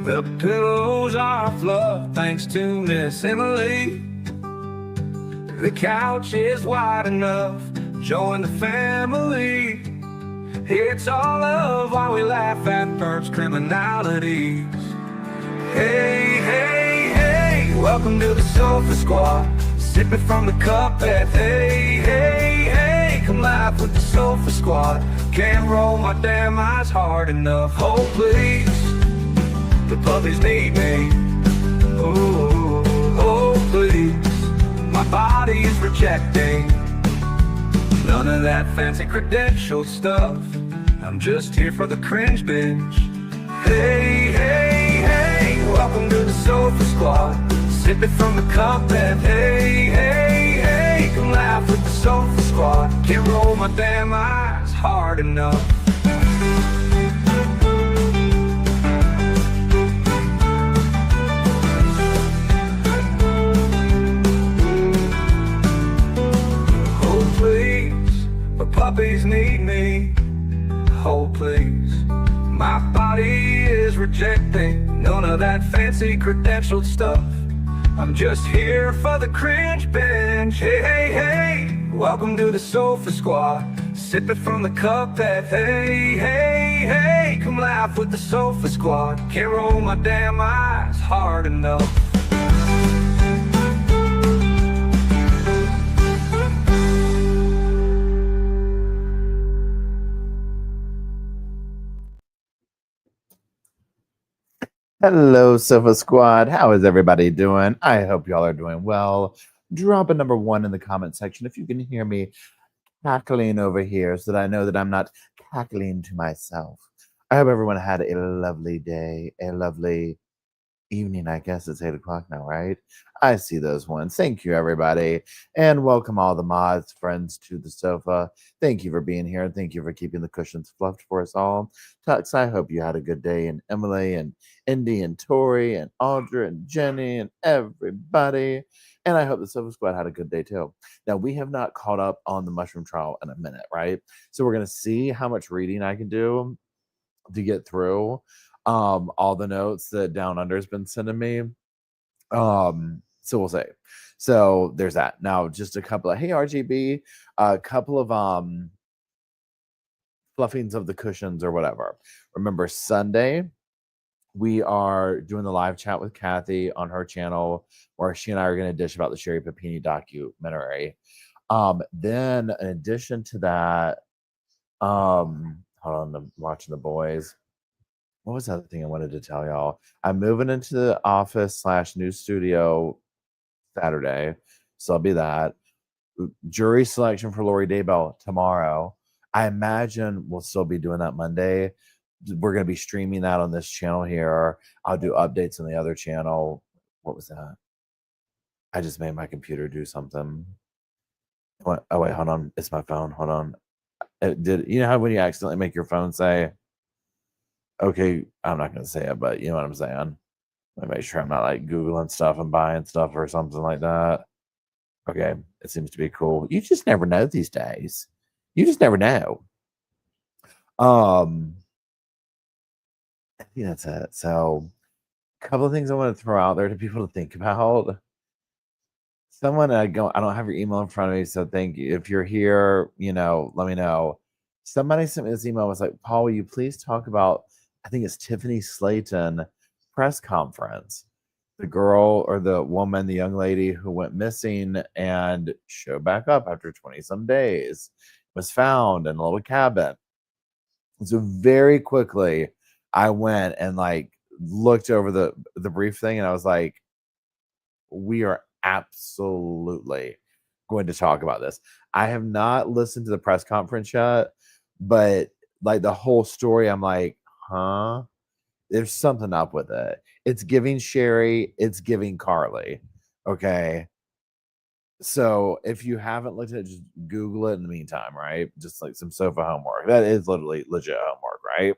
The pillows are fluff thanks to Miss Emily. The couch is wide enough, join the family. It's all love while we laugh at first criminalities. Hey, hey, hey, welcome to the Sofa Squad. Sipping from the cup at hey, hey, hey, come laugh with the Sofa Squad. Can't roll my damn eyes hard enough. Oh, please, the puppies need me. Oh, oh, please, my body is rejecting none of that fancy credential stuff. I'm just here for the cringe binge. Hey, hey, hey, welcome to the Sofa Squad. Sipping from the cup and hey, hey, hey, come laugh with the Sofa Squad. Can't roll my damn eyes hard enough. Oh please, the puppies need me. Oh please, my body is rejecting none of that fancy credentialed stuff. I'm just here for the cringe binge. Hey, hey, hey, welcome to the Sofa Squad. Sipping from the cup that hey, hey, hey, come laugh with the Sofa Squad. Can't roll my damn eyes hard enough. Hello, Sofa Squad. How is everybody doing? I hope y'all are doing well. Drop a number 1 in the comment section if you can hear me cackling over here so that I know that I'm not cackling to myself. I hope everyone had a lovely day, a lovely evening. I guess it's 8 o'clock now, right? I see those ones. Thank you, everybody. And welcome all the mods, friends to the sofa. Thank you for being here. And thank you for keeping the cushions fluffed for us all. Tux, I hope you had a good day. And Emily and Indy and Tori and Audra and Jenny and everybody. And I hope the Sofa Squad had a good day too. Now, we have not caught up on the mushroom trial in a minute, right? So we're going to see how much reading I can do to get through all the notes that Down Under has been sending me. So we'll see. So there's that. Now, just a couple of, hey, RGB, a couple of fluffings of the cushions or whatever. Remember, Sunday, we are doing the live chat with Kathy on her channel, where she and I are going to dish about the Sherry Papini documentary. Then, in addition to that, hold on, I'm watching The Boys. What was the other thing I wanted to tell y'all? I'm moving into the office / new studio Saturday, so I'll be that. Jury selection for Lori Daybell tomorrow. I imagine we'll still be doing that Monday. We're going to be streaming that on this channel here. I'll do updates on the other channel. What was that? I just made my computer do something. What? Oh, wait, hold on. It's my phone. Hold on. You know how when you accidentally make your phone say, okay, I'm not going to say it, but you know what I'm saying? Let me make sure I'm not like Googling stuff and buying stuff or something like that. Okay, it seems to be cool. You just never know these days. You just never know. I think that's it. So, a couple of things I want to throw out there to people to think about. Someone, I don't have your email in front of me, so thank you. If you're here, let me know. Somebody sent me this email. Was like, Paul, will you please talk about, I think it's Tiffany Slayton press conference. The girl or the woman, the young lady who went missing and showed back up after 20 some days, was found in a little cabin. So very quickly, I went and looked over the brief thing, and I was like, we are absolutely going to talk about this. I have not listened to the press conference yet, but the whole story, I'm like, huh? There's something up with it. It's giving Sherry, it's giving Carly. Okay. So if you haven't looked at it, just Google it in the meantime, right? Just like some sofa homework. That is literally legit homework, right?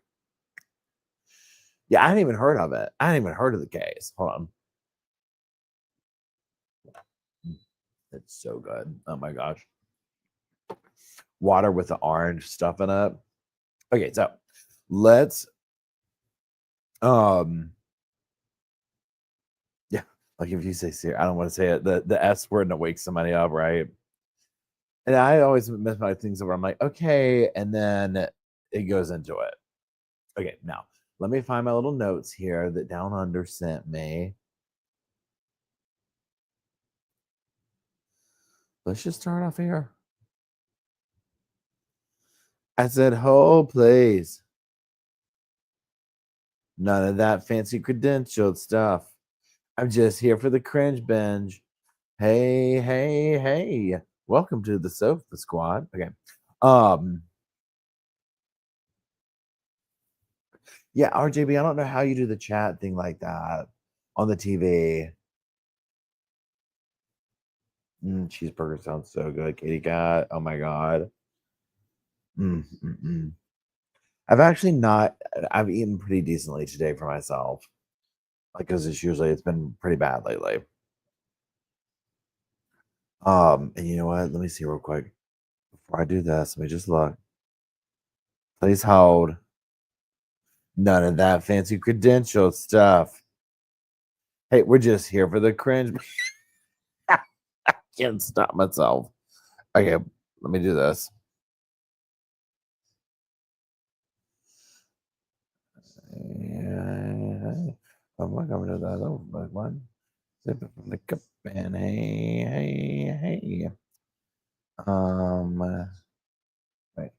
Yeah, I hadn't even heard of it. I hadn't even heard of the case. Hold on. It's so good. Oh my gosh. Water with the orange stuff in it. Okay, so let's Like if you say I don't want to say it, the S word and it wakes somebody up, right? And I always miss my things where I'm like, okay, and then it goes into it. Okay, now let me find my little notes here that Down Under sent me. Let's just start off here. I said, hold, please. None of that fancy credentialed stuff. I'm just here for the cringe binge. Hey, hey, hey. Welcome to the Sofa Squad. Okay. Yeah, RJB, I don't know how you do the chat thing like that on the TV. Cheeseburger sounds so good. Katie Cat. Oh my God. I've actually not, I've eaten pretty decently today for myself. Like, because it's been pretty bad lately. And you know what? Let me see real quick. Before I do this, let me just look. Please hold. None of that fancy credential stuff. Hey, we're just here for the cringe. I can't stop myself. Okay, let me do this. I'm not going to that over one. Zip it from the cup and hey. Wait.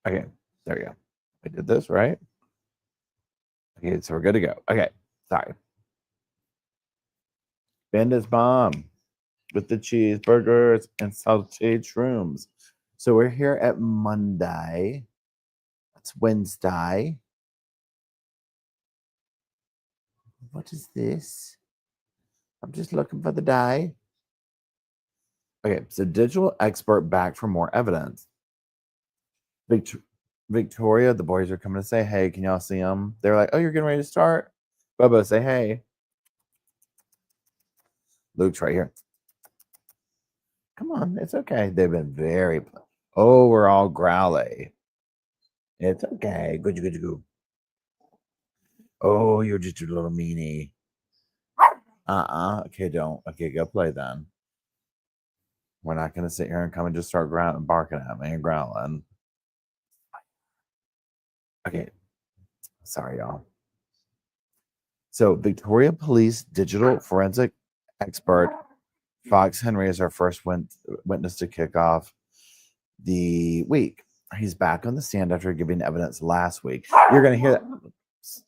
Okay, there we go. I did this right. Okay, so we're good to go. Okay, sorry. Bandit's bomb with the cheeseburgers and salted shrooms. So we're here at Monday. It's Wednesday. What is this? I'm just looking for the day. Okay, so digital expert back for more evidence. Victoria, the boys are coming to say, hey, can y'all see them? They're like, oh, you're getting ready to start? Bubba, say hey. Luke's right here. Come on, it's okay. They've been very, oh, we're all growly. It's okay. Good. Oh, you're just a little meanie. Okay, don't. Okay, go play then. We're not going to sit here and come and just start growling and barking at me and growling. Okay. Sorry, y'all. So, Victoria Police digital forensic expert Fox Henry is our first witness to kick off the week. He's back on the stand after giving evidence last week. You're going to hear that.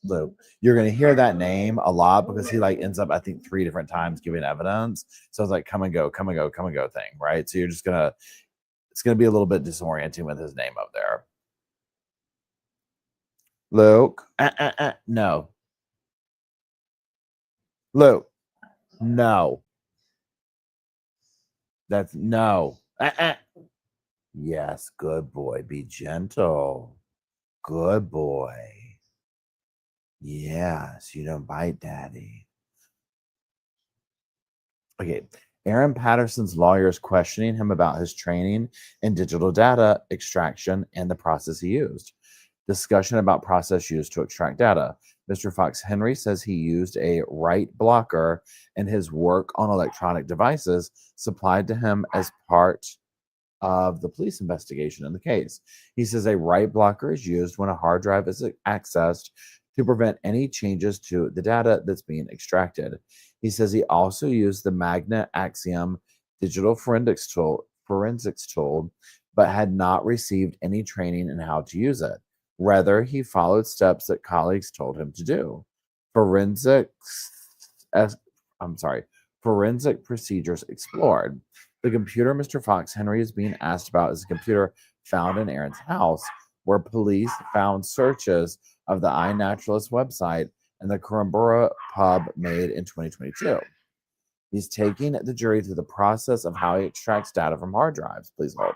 Luke, you're going to hear that name a lot because he like ends up, I think, 3 different times giving evidence. So it's like come and go thing, right? So it's going to be a little bit disorienting with his name up there. Luke, no. Luke, no. That's no. Yes, good boy. Be gentle. Good boy. Yes, you don't bite daddy. Okay. Aaron Patterson's lawyer is questioning him about his training in digital data extraction and the process he used. Discussion about process used to extract data. Mr. Fox Henry says he used a write blocker in his work on electronic devices supplied to him as part of the police investigation in the case. He says a write blocker is used when a hard drive is accessed to prevent any changes to the data that's being extracted. He says he also used the Magna Axiom digital forensics tool, but had not received any training in how to use it. Rather, he followed steps that colleagues told him to do. Forensic procedures explored. The computer Mr. Fox Henry is being asked about is a computer found in Aaron's house, where police found searches of the iNaturalist website and the Corambora pub made in 2022. He's taking the jury through the process of how he extracts data from hard drives. Please hold.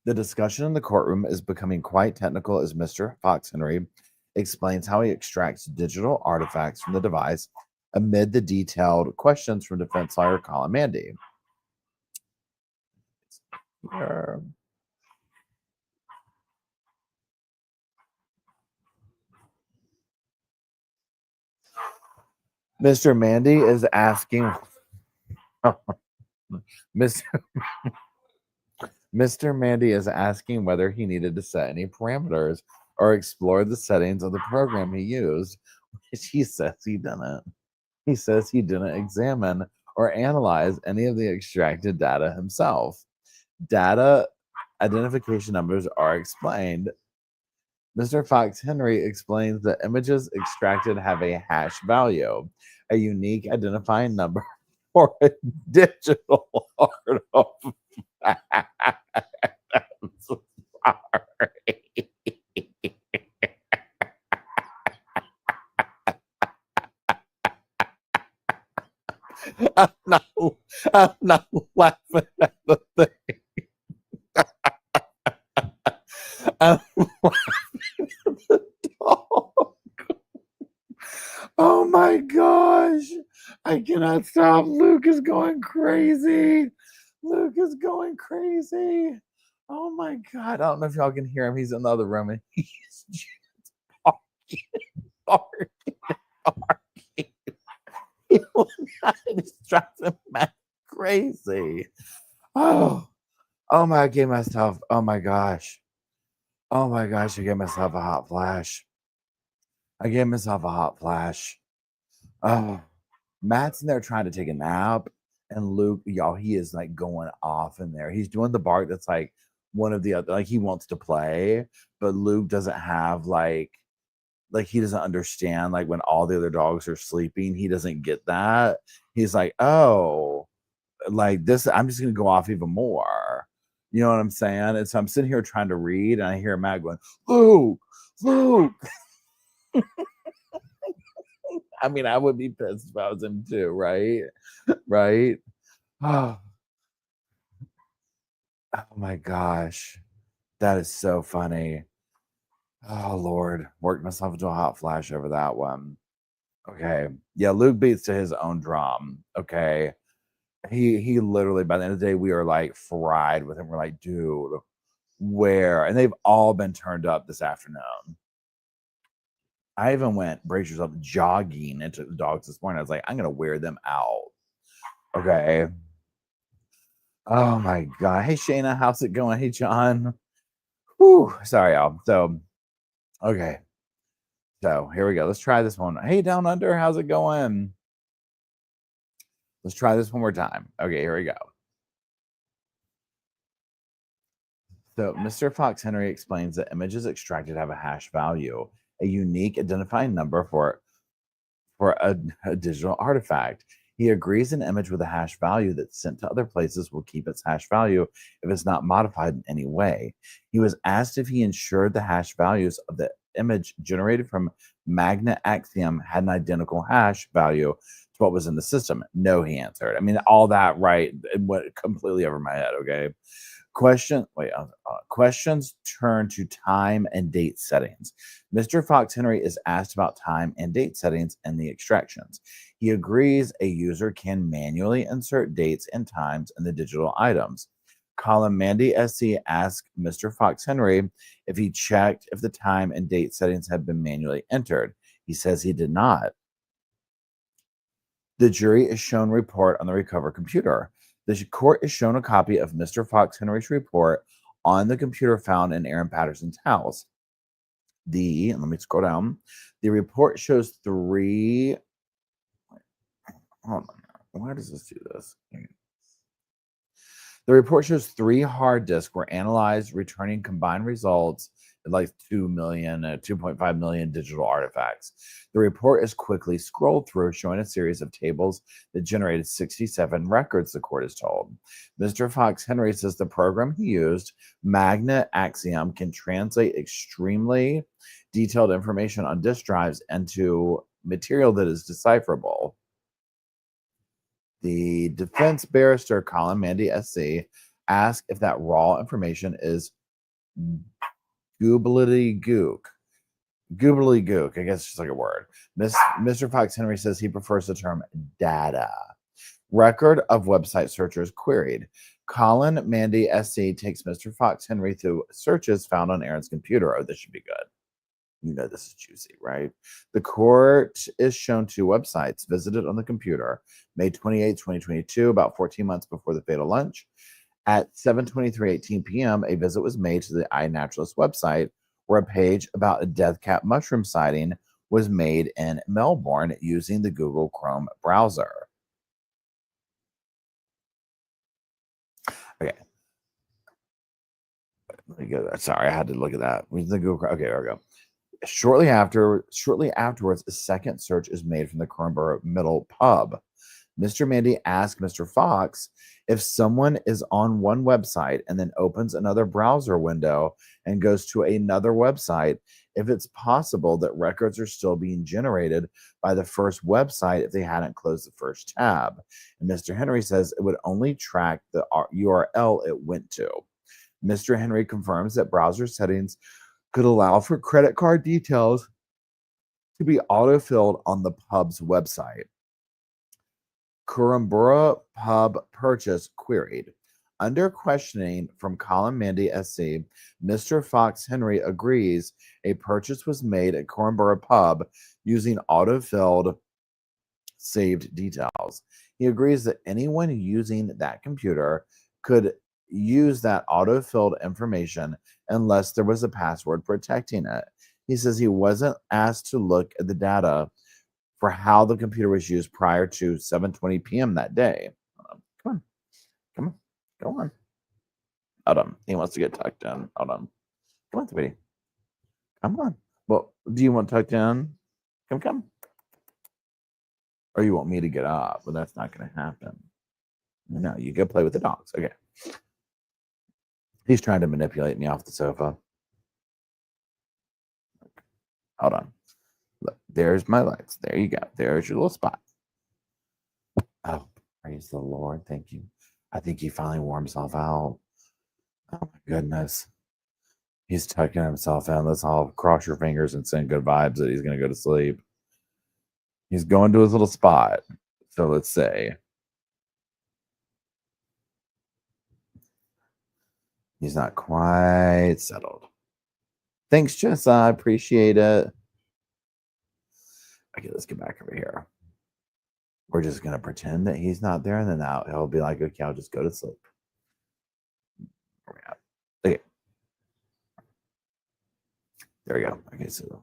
The discussion in the courtroom is becoming quite technical as Mr. Fox Henry explains how he extracts digital artifacts from the device amid the detailed questions from defense lawyer Colin Mandy. Here. Mr. Mandy is asking Mr. Mandy is asking whether he needed to set any parameters or explore the settings of the program he used, which he says he didn't. He says he didn't examine or analyze any of the extracted data himself. Data identification numbers are explained. Mr. Fox Henry explains that images extracted have a hash value, a unique identifying number for a digital artifact. I'm so sorry. I'm not laughing at the thing. I'm laughing at the dog. Oh my gosh. I cannot stop. Luke is going crazy. Luke is going crazy. Oh my God. I don't know if y'all can hear him. He's in the other room and he's just barking. It's driving me crazy. Oh my, I gave myself, oh my gosh, I gave myself a hot flash. Oh, Matt's in there trying to take a nap, and Luke, y'all, he is like going off in there. He's doing the bark that's like one of the other, like he wants to play, but Luke doesn't have like he doesn't understand, like when all the other dogs are sleeping, he doesn't get that. He's like, oh, like this, I'm just gonna go off even more. You know what I'm saying? And so I'm sitting here trying to read, and I hear Matt going, Luke. I mean, I would be pissed if I was him too, right? Right? Oh my gosh. That is so funny. Oh Lord, worked myself into a hot flash over that one. Okay. Yeah, Luke beats to his own drum. Okay. He literally, by the end of the day, we are like fried with him. We're like, dude, where? And they've all been turned up this afternoon. I even went, brace yourself, jogging into the dogs this morning. I was like, I'm gonna wear them out. Okay. Oh my God. Hey Shayna, how's it going? Hey John. Whew. Sorry, y'all. So okay. So here we go. Let's try this one. Hey, Down Under, how's it going? Let's try this one more time. Okay, here we go. So Mr. Fox Henry explains that images extracted have a hash value, a unique identifying number for a digital artifact. He agrees an image with a hash value that's sent to other places will keep its hash value if it's not modified in any way. He was asked if he ensured the hash values of the image generated from Magna Axiom had an identical hash value to what was in the system. No, he answered. I mean, all that right, it went completely over my head. Okay. Questions turn to time and date settings. Mr. Fox Henry is asked about time and date settings in the extractions. He agrees a user can manually insert dates and times in the digital items. Colin Mandy SC asked Mr. Fox Henry if he checked if the time and date settings had been manually entered. He says he did not. The jury is shown report on the recovered computer. The court is shown a copy of Mr. Fox Henry's report on the computer found in Aaron Patterson's house. Let me scroll down. The report shows three. Hold on. Why does this do this? The report shows 3 hard disks were analyzed, returning combined results like 2.5 million digital artifacts. The report is quickly scrolled through, showing a series of tables that generated 67 records, the court is told. Mr. Fox Henry says the program he used, Magna Axiom, can translate extremely detailed information on disk drives into material that is decipherable. The defense barrister, Colin Mandy SC, asked if that raw information is goobly gook. gook. I guess it's just like a word. Mr. Fox Henry says he prefers the term data. Record of website searchers queried. Colin Mandy SC takes Mr. Fox Henry through searches found on Aaron's computer. Oh, this should be good. You know this is juicy, right? The court is shown 2 websites visited on the computer. May 28, 2022, about 14 months before the fatal lunch. At 7:18 p.m., a visit was made to the iNaturalist website, where a page about a death cap mushroom sighting was made in Melbourne using the Google Chrome browser. Okay. Let me go there. Sorry, I had to look at that. Okay, there we go. Shortly afterwards, a second search is made from the Cornborough Middle pub. Mr. Mandy asked Mr. Fox if someone is on one website and then opens another browser window and goes to another website, if it's possible that records are still being generated by the first website if they hadn't closed the first tab. And Mr. Henry says it would only track the URL it went to. Mr. Henry confirms that browser settings could allow for credit card details to be autofilled on the pub's website. Corumburra pub purchase queried. Under questioning from Colin Mandy SC, Mr. Fox Henry agrees a purchase was made at Corumburra pub using autofilled saved details. He agrees that anyone using that computer could use that auto-filled information unless there was a password protecting it. He says he wasn't asked to look at the data for how the computer was used prior to 7:20 p.m. that day. Come on. Go on. Hold on. He wants to get tucked in. Hold on. Come on, sweetie. Come on. Well, do you want tucked in? Come. Or you want me to get up? Well, that's not going to happen. No, you go play with the dogs. Okay. He's trying to manipulate me off the sofa. Hold on. Look, there's my legs. There you go. There's your little spot. Oh, praise the Lord. Thank you. I think he finally wore himself out. Oh, my goodness. He's tucking himself in. Let's all cross your fingers and send good vibes that he's going to go to sleep. He's going to his little spot. So let's say he's not quite settled. Thanks, Jessa. I appreciate it. Okay, let's get back over here. We're just going to pretend that he's not there, and then he'll be like, okay, I'll just go to sleep. Where we at? Okay. There we go. Okay, so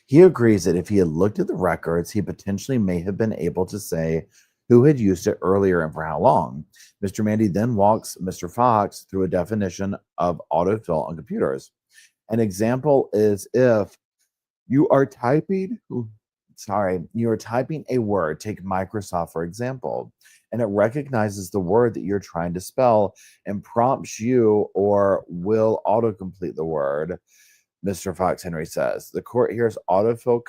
he agrees that if he had looked at the records, he potentially may have been able to say who had used it earlier and for how long. Mr. Mandy then walks Mr. Fox through a definition of autofill on computers. An example is if you are typing a word, take Microsoft for example, and it recognizes the word that you're trying to spell and prompts you or will autocomplete the word. Mr. Fox Henry says the court hears autofill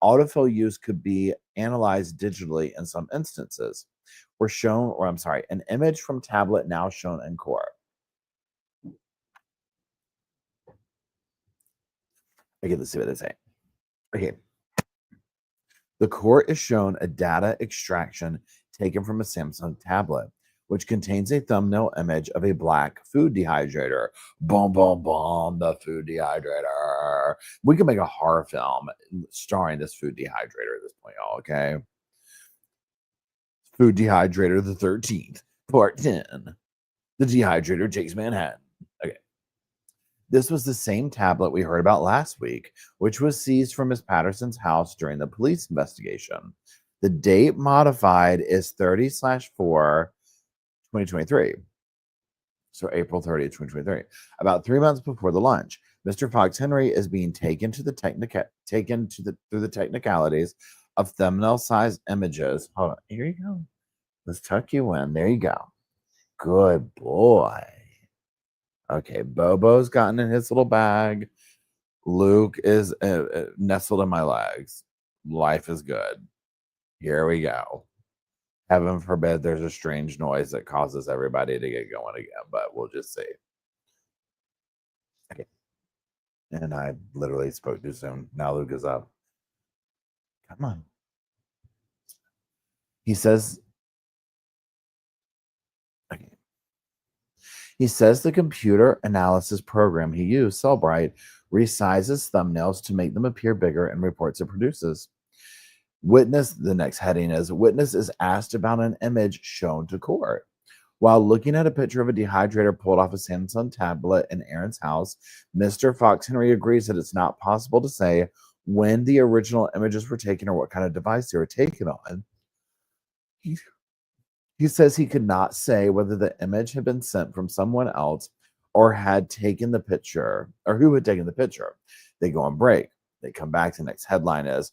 autofill use could be analyzed digitally in some instances. An image from tablet now shown in court. Okay, let's see what they say. Okay. The court is shown a data extraction taken from a Samsung tablet, which contains a thumbnail image of a black food dehydrator. Boom, boom, boom, the food dehydrator. We could make a horror film starring this food dehydrator at this point, y'all, okay? Food Dehydrator the 13th, Part 10. The dehydrator takes Manhattan. Okay. This was the same tablet we heard about last week, which was seized from Miss Patterson's house during the police investigation. The date modified is 30/4, 2023. So April 30th, 2023. About 3 months before the lunch, Mr. Fox Henry is being taken through the technicalities of thumbnail-sized images. Hold on, here you go. Let's tuck you in. There you go. Good boy. Okay, Bobo's gotten in his little bag. Luke is nestled in my legs. Life is good. Here we go. Heaven forbid there's a strange noise that causes everybody to get going again, but we'll just see. Okay. And I literally spoke too soon. Now Luke is up. Come on. He says, okay. He says the computer analysis program he used, Cellbrite, resizes thumbnails to make them appear bigger and reports it produces. Witness, the next heading is witness is asked about an image shown to court. While looking at a picture of a dehydrator pulled off a Samsung tablet in Aaron's house, Mr. Fox Henry agrees that it's not possible to say when the original images were taken or what kind of device they were taken on. He says he could not say whether the image had been sent from someone else or had taken the picture or who had taken the picture. They go on break. They come back. The next headline is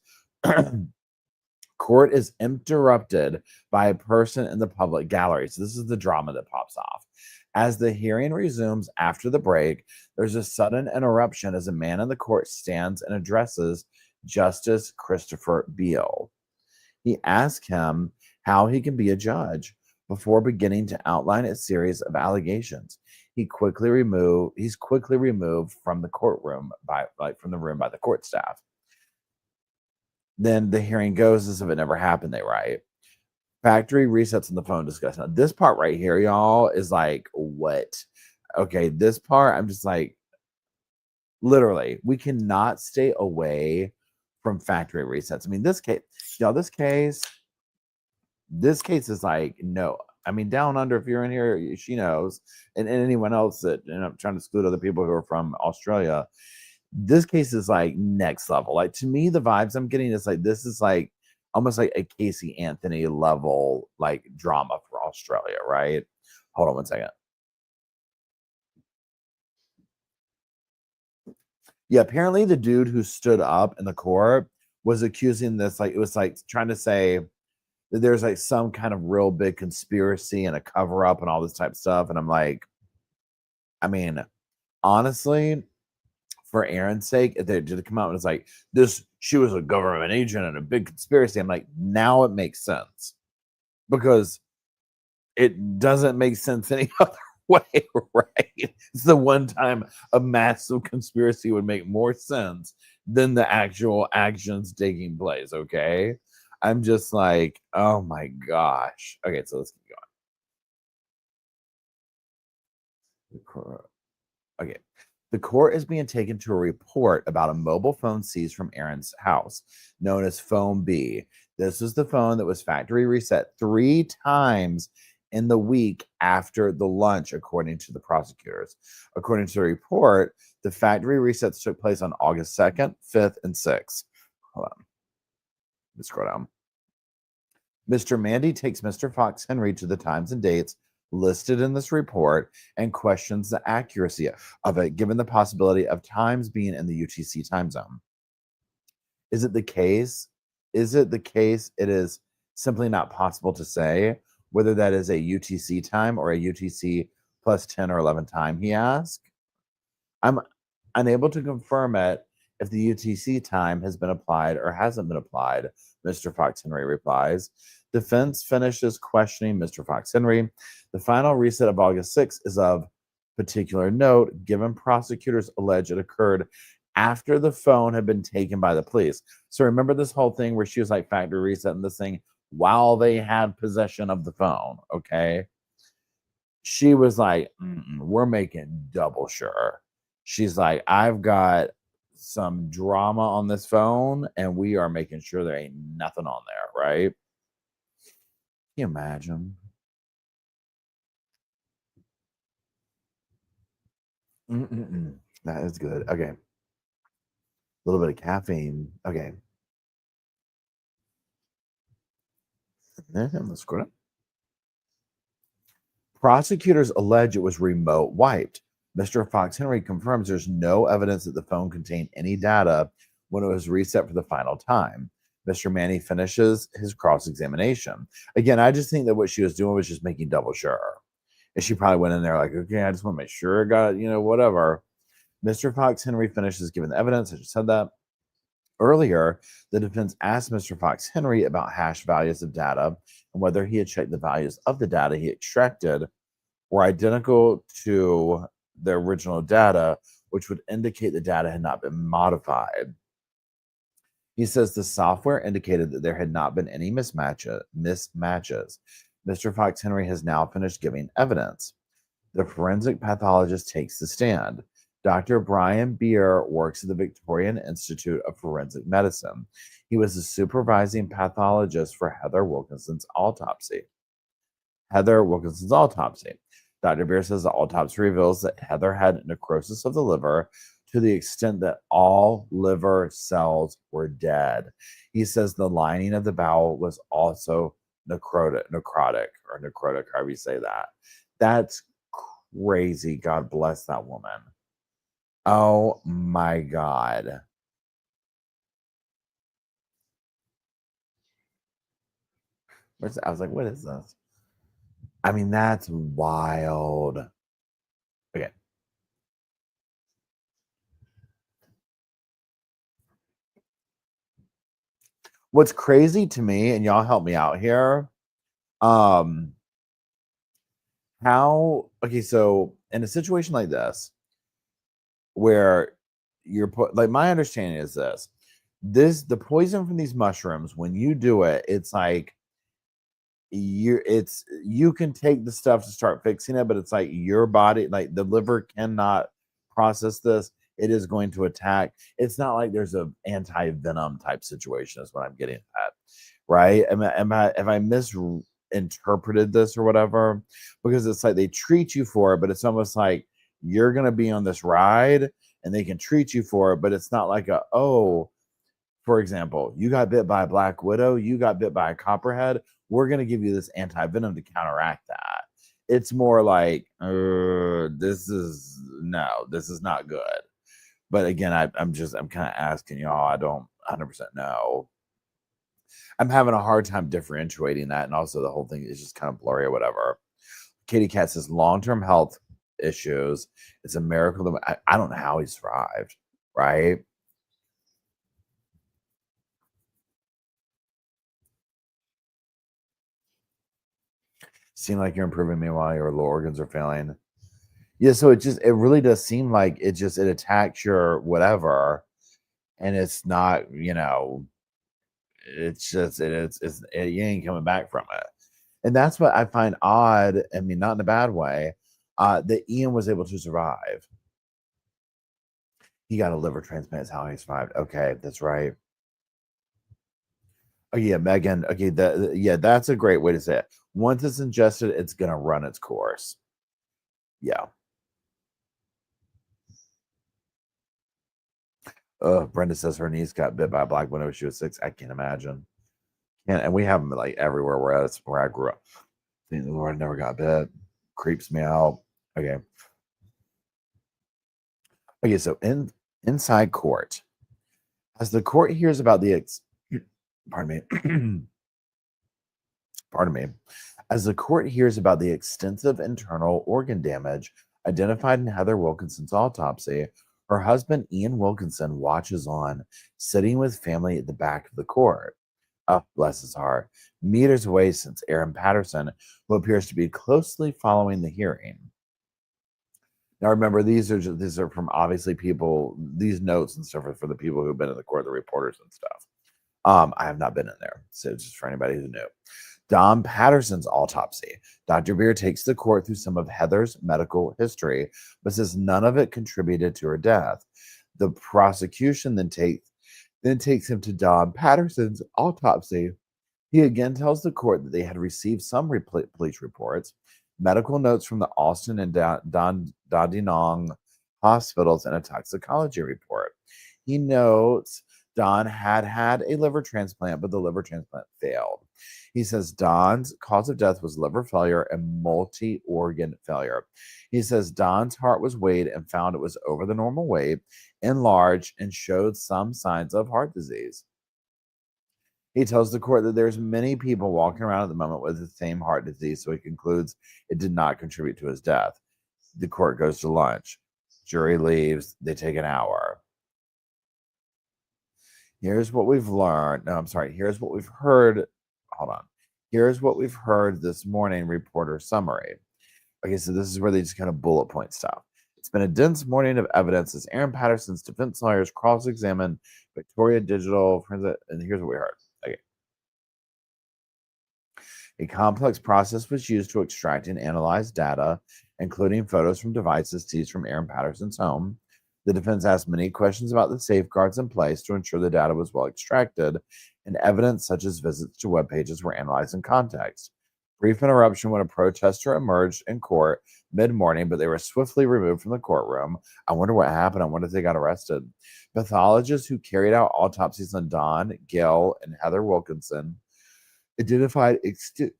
court is interrupted by a person in the public gallery. So this is the drama that pops off. As the hearing resumes after the break, there's a sudden interruption as a man in the court stands and addresses Justice Christopher Beale. He asks him how he can be a judge before beginning to outline a series of allegations. He's quickly removed from the courtroom from the room by the court staff. Then the hearing goes as if it never happened, they write. Factory resets on the phone discussion. Now, this part right here, y'all, is like, what? Okay, this part, I'm just like, literally, we cannot stay away from factory resets. I mean, this case, y'all, this case is like, no. I mean, down under, if you're in here, she knows, and anyone else that, and I'm trying to exclude other people who are from Australia, this case is like next level. Like, to me, the vibes I'm getting is like, this is like almost like a Casey Anthony level, like drama for Australia, right? Hold on one second. Yeah, apparently the dude who stood up in the court was accusing this, like, it was like trying to say that there's like some kind of real big conspiracy and a cover up and all this type of stuff. And I'm like, I mean, honestly, for Aaron's sake, if they did come out and it's like this, she was a government agent and a big conspiracy. I'm like, now it makes sense because it doesn't make sense any other way, right? It's the one time a massive conspiracy would make more sense than the actual actions taking place. Okay. I'm just like, oh my gosh. Okay, so let's keep going. Okay. The court is being taken to a report about a mobile phone seized from Aaron's house, known as Phone B. This is the phone that was factory reset 3 times in the week after the lunch, according to the prosecutors. According to the report, the factory resets took place on August 2nd, 5th, and 6th. Hold on. Let's scroll down. Mr. Mandy takes Mr. Fox Henry to the times and dates listed in this report and questions the accuracy of it, given the possibility of times being in the UTC time zone. Is it the case it is simply not possible to say whether that is a UTC time or a UTC plus 10 or 11 time, he asked. I'm unable to confirm it if the UTC time has been applied or hasn't been applied, Mr. Fox Henry replies. Defense finishes questioning Mr. Fox Henry. The final reset of August 6th is of particular note, given prosecutors allege it occurred after the phone had been taken by the police. So remember this whole thing where she was like factory resetting this thing while they had possession of the phone, okay? She was like, we're making double sure. She's like, I've got some drama on this phone and we are making sure there ain't nothing on there, right? Can you imagine? That is good. Okay. A little bit of caffeine. Okay. Let's scroll up. Prosecutors allege it was remote wiped. Mr. Fox Henry confirms there's no evidence that the phone contained any data when it was reset for the final time. Mr. Manny finishes his cross-examination. Again, I just think that what she was doing was just making double sure. And she probably went in there like, okay, I just want to make sure I got it, whatever. Mr. Fox Henry finishes giving the evidence. I just said that. Earlier, the defense asked Mr. Fox Henry about hash values of data and whether he had checked the values of the data he extracted were identical to the original data which would indicate the data had not been modified. He says the software indicated that there had not been any mismatches. Mr. Fox Henry has now finished giving evidence. The forensic pathologist takes the stand. Dr. Brier works at the Victorian Institute of Forensic Medicine. He was the supervising pathologist for Heather Wilkinson's autopsy. Dr. Brier says the autopsy reveals that Heather had necrosis of the liver to the extent that all liver cells were dead. He says the lining of the bowel was also necrotic, however you say that. That's crazy. God bless that woman. Oh my God. I was like, what is this? I mean, that's wild. Okay. What's crazy to me, and y'all help me out here, okay, so in a situation like this, where you're put, like, my understanding is the poison from these mushrooms, when you do it, it's like you can take the stuff to start fixing it, but it's like your body, like the liver cannot process this. It is going to attack. It's not like there's a anti-venom type situation is what I'm getting at, right? Have I misinterpreted this or whatever? Because it's like they treat you for it, but it's almost like you're going to be on this ride and they can treat you for it, but it's not like for example, you got bit by a black widow, you got bit by a copperhead, we're going to give you this anti-venom to counteract that. It's more like, this is not good. But again, I'm kind of asking y'all, I don't 100% know. I'm having a hard time differentiating that, and also the whole thing is just kind of blurry or whatever. Katie Cat says long-term health issues. It's a miracle. I don't know how he survived, right? Seem like you're improving, meanwhile your lower organs are failing. Yeah, so it really does seem like it attacks your whatever, and it's not, it's you ain't coming back from it. And that's what I find odd. I mean, not in a bad way, that Ian was able to survive. He got a liver transplant, is how he survived. Okay, that's right. Oh yeah, Megan. Okay, that's a great way to say it. Once it's ingested, it's gonna run its course. Yeah. Brenda says her niece got bit by a black widow when she was 6. I can't imagine. And we have them like everywhere where I grew up. Thank the Lord, I never got bit. Creeps me out. Okay. Okay, so inside court, as the court hears about the pardon me. As the court hears about the extensive internal organ damage identified in Heather Wilkinson's autopsy, her husband Ian Wilkinson watches on, sitting with family at the back of the court. Oh, bless his heart. Meters away sits Aaron Patterson, who appears to be closely following the hearing. Now, remember, these are from obviously people. These notes and stuff are for the people who've been in the court, the reporters and stuff. I have not been in there, so just for anybody who knew. Don Patterson's autopsy. Dr. Brier takes the court through some of Heather's medical history, but says none of it contributed to her death. The prosecution then takes him to Don Patterson's autopsy. He again tells the court that they had received some police reports, medical notes from the Austin and Dandenong hospitals, and a toxicology report. He notes Don had a liver transplant, but the liver transplant failed. He says Don's cause of death was liver failure and multi-organ failure. He says Don's heart was weighed and found it was over the normal weight, enlarged, and showed some signs of heart disease. He tells the court that there's many people walking around at the moment with the same heart disease, so he concludes it did not contribute to his death. The court goes to lunch. Jury leaves. They take an hour. Here's what we've learned. No, I'm sorry. Here's what we've heard. Hold on. Here's what we've heard this morning, reporter summary. Okay, so this is where they just kind of bullet point stuff. It's been a dense morning of evidence as Aaron Patterson's defense lawyers cross-examined Victoria Digital. And here's what we heard. Okay. A complex process was used to extract and analyze data, including photos from devices seized from Aaron Patterson's home. The defense asked many questions about the safeguards in place to ensure the data was well extracted, and evidence such as visits to web pages were analyzed in context. Brief interruption when a protester emerged in court mid-morning, but they were swiftly removed from the courtroom. I wonder what happened. I wonder if they got arrested. Pathologists who carried out autopsies on Don, Gail, and Heather Wilkinson identified extensive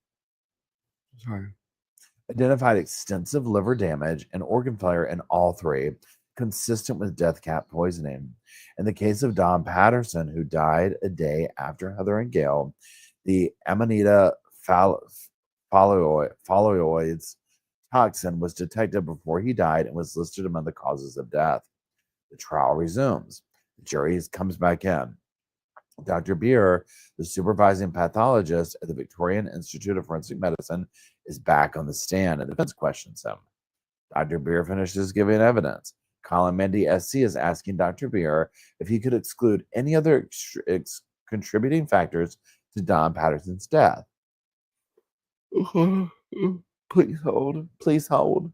liver damage and organ failure in all three, consistent with death cap poisoning. In the case of Don Patterson, who died a day after Heather and Gail, the Amanita phalloides toxin was detected before he died and was listed among the causes of death. The trial resumes. The jury comes back in. Dr. Brier, the supervising pathologist at the Victorian Institute of Forensic Medicine, is back on the stand, and the defense questions him. Dr. Brier finishes giving evidence. Colin Mendy SC is asking Dr. Brier if he could exclude any other contributing factors to Don Patterson's death. Please hold. Please hold.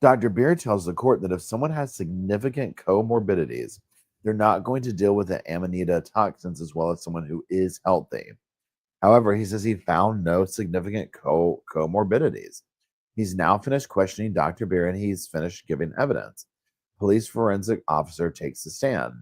Dr. Brier tells the court that if someone has significant comorbidities, they're not going to deal with the Amanita toxins as well as someone who is healthy. However, he says he found no significant comorbidities. He's now finished questioning Dr. Brier and he's finished giving evidence. Police forensic officer takes the stand.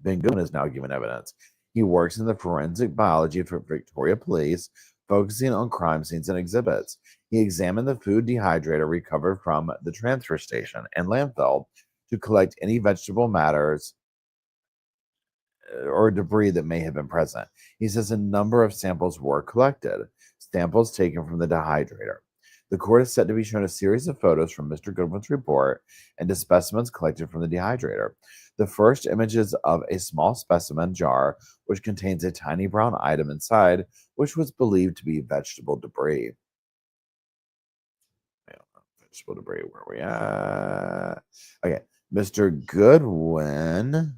Ben Goodwin is now giving evidence. He works in the forensic biology for Victoria Police, focusing on crime scenes and exhibits. He examined the food dehydrator recovered from the transfer station and landfill to collect any vegetable matters or debris that may have been present. He says a number of samples were collected, samples taken from the dehydrator. The court is set to be shown a series of photos from Mr. Goodwin's report and to specimens collected from the dehydrator. The first image is of a small specimen jar, which contains a tiny brown item inside, which was believed to be vegetable debris. Vegetable debris, where are we at? Okay, Mr. Goodwin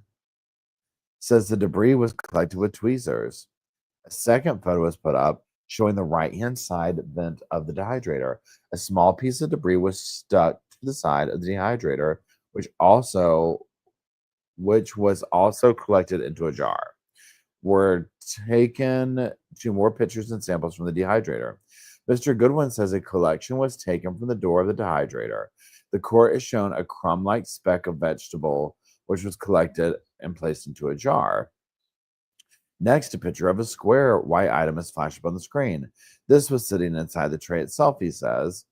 says the debris was collected with tweezers. A second photo was put up showing the right-hand side vent of the dehydrator. A small piece of debris was stuck to the side of the dehydrator, which was also collected into a jar. Were taken 2 more pictures and samples from the dehydrator. Mr. Goodwin says a collection was taken from the door of the dehydrator. The court is shown a crumb-like speck of vegetable, which was collected and placed into a jar. Next, a picture of a square white item is flashed up on the screen. This was sitting inside the tray itself, he says.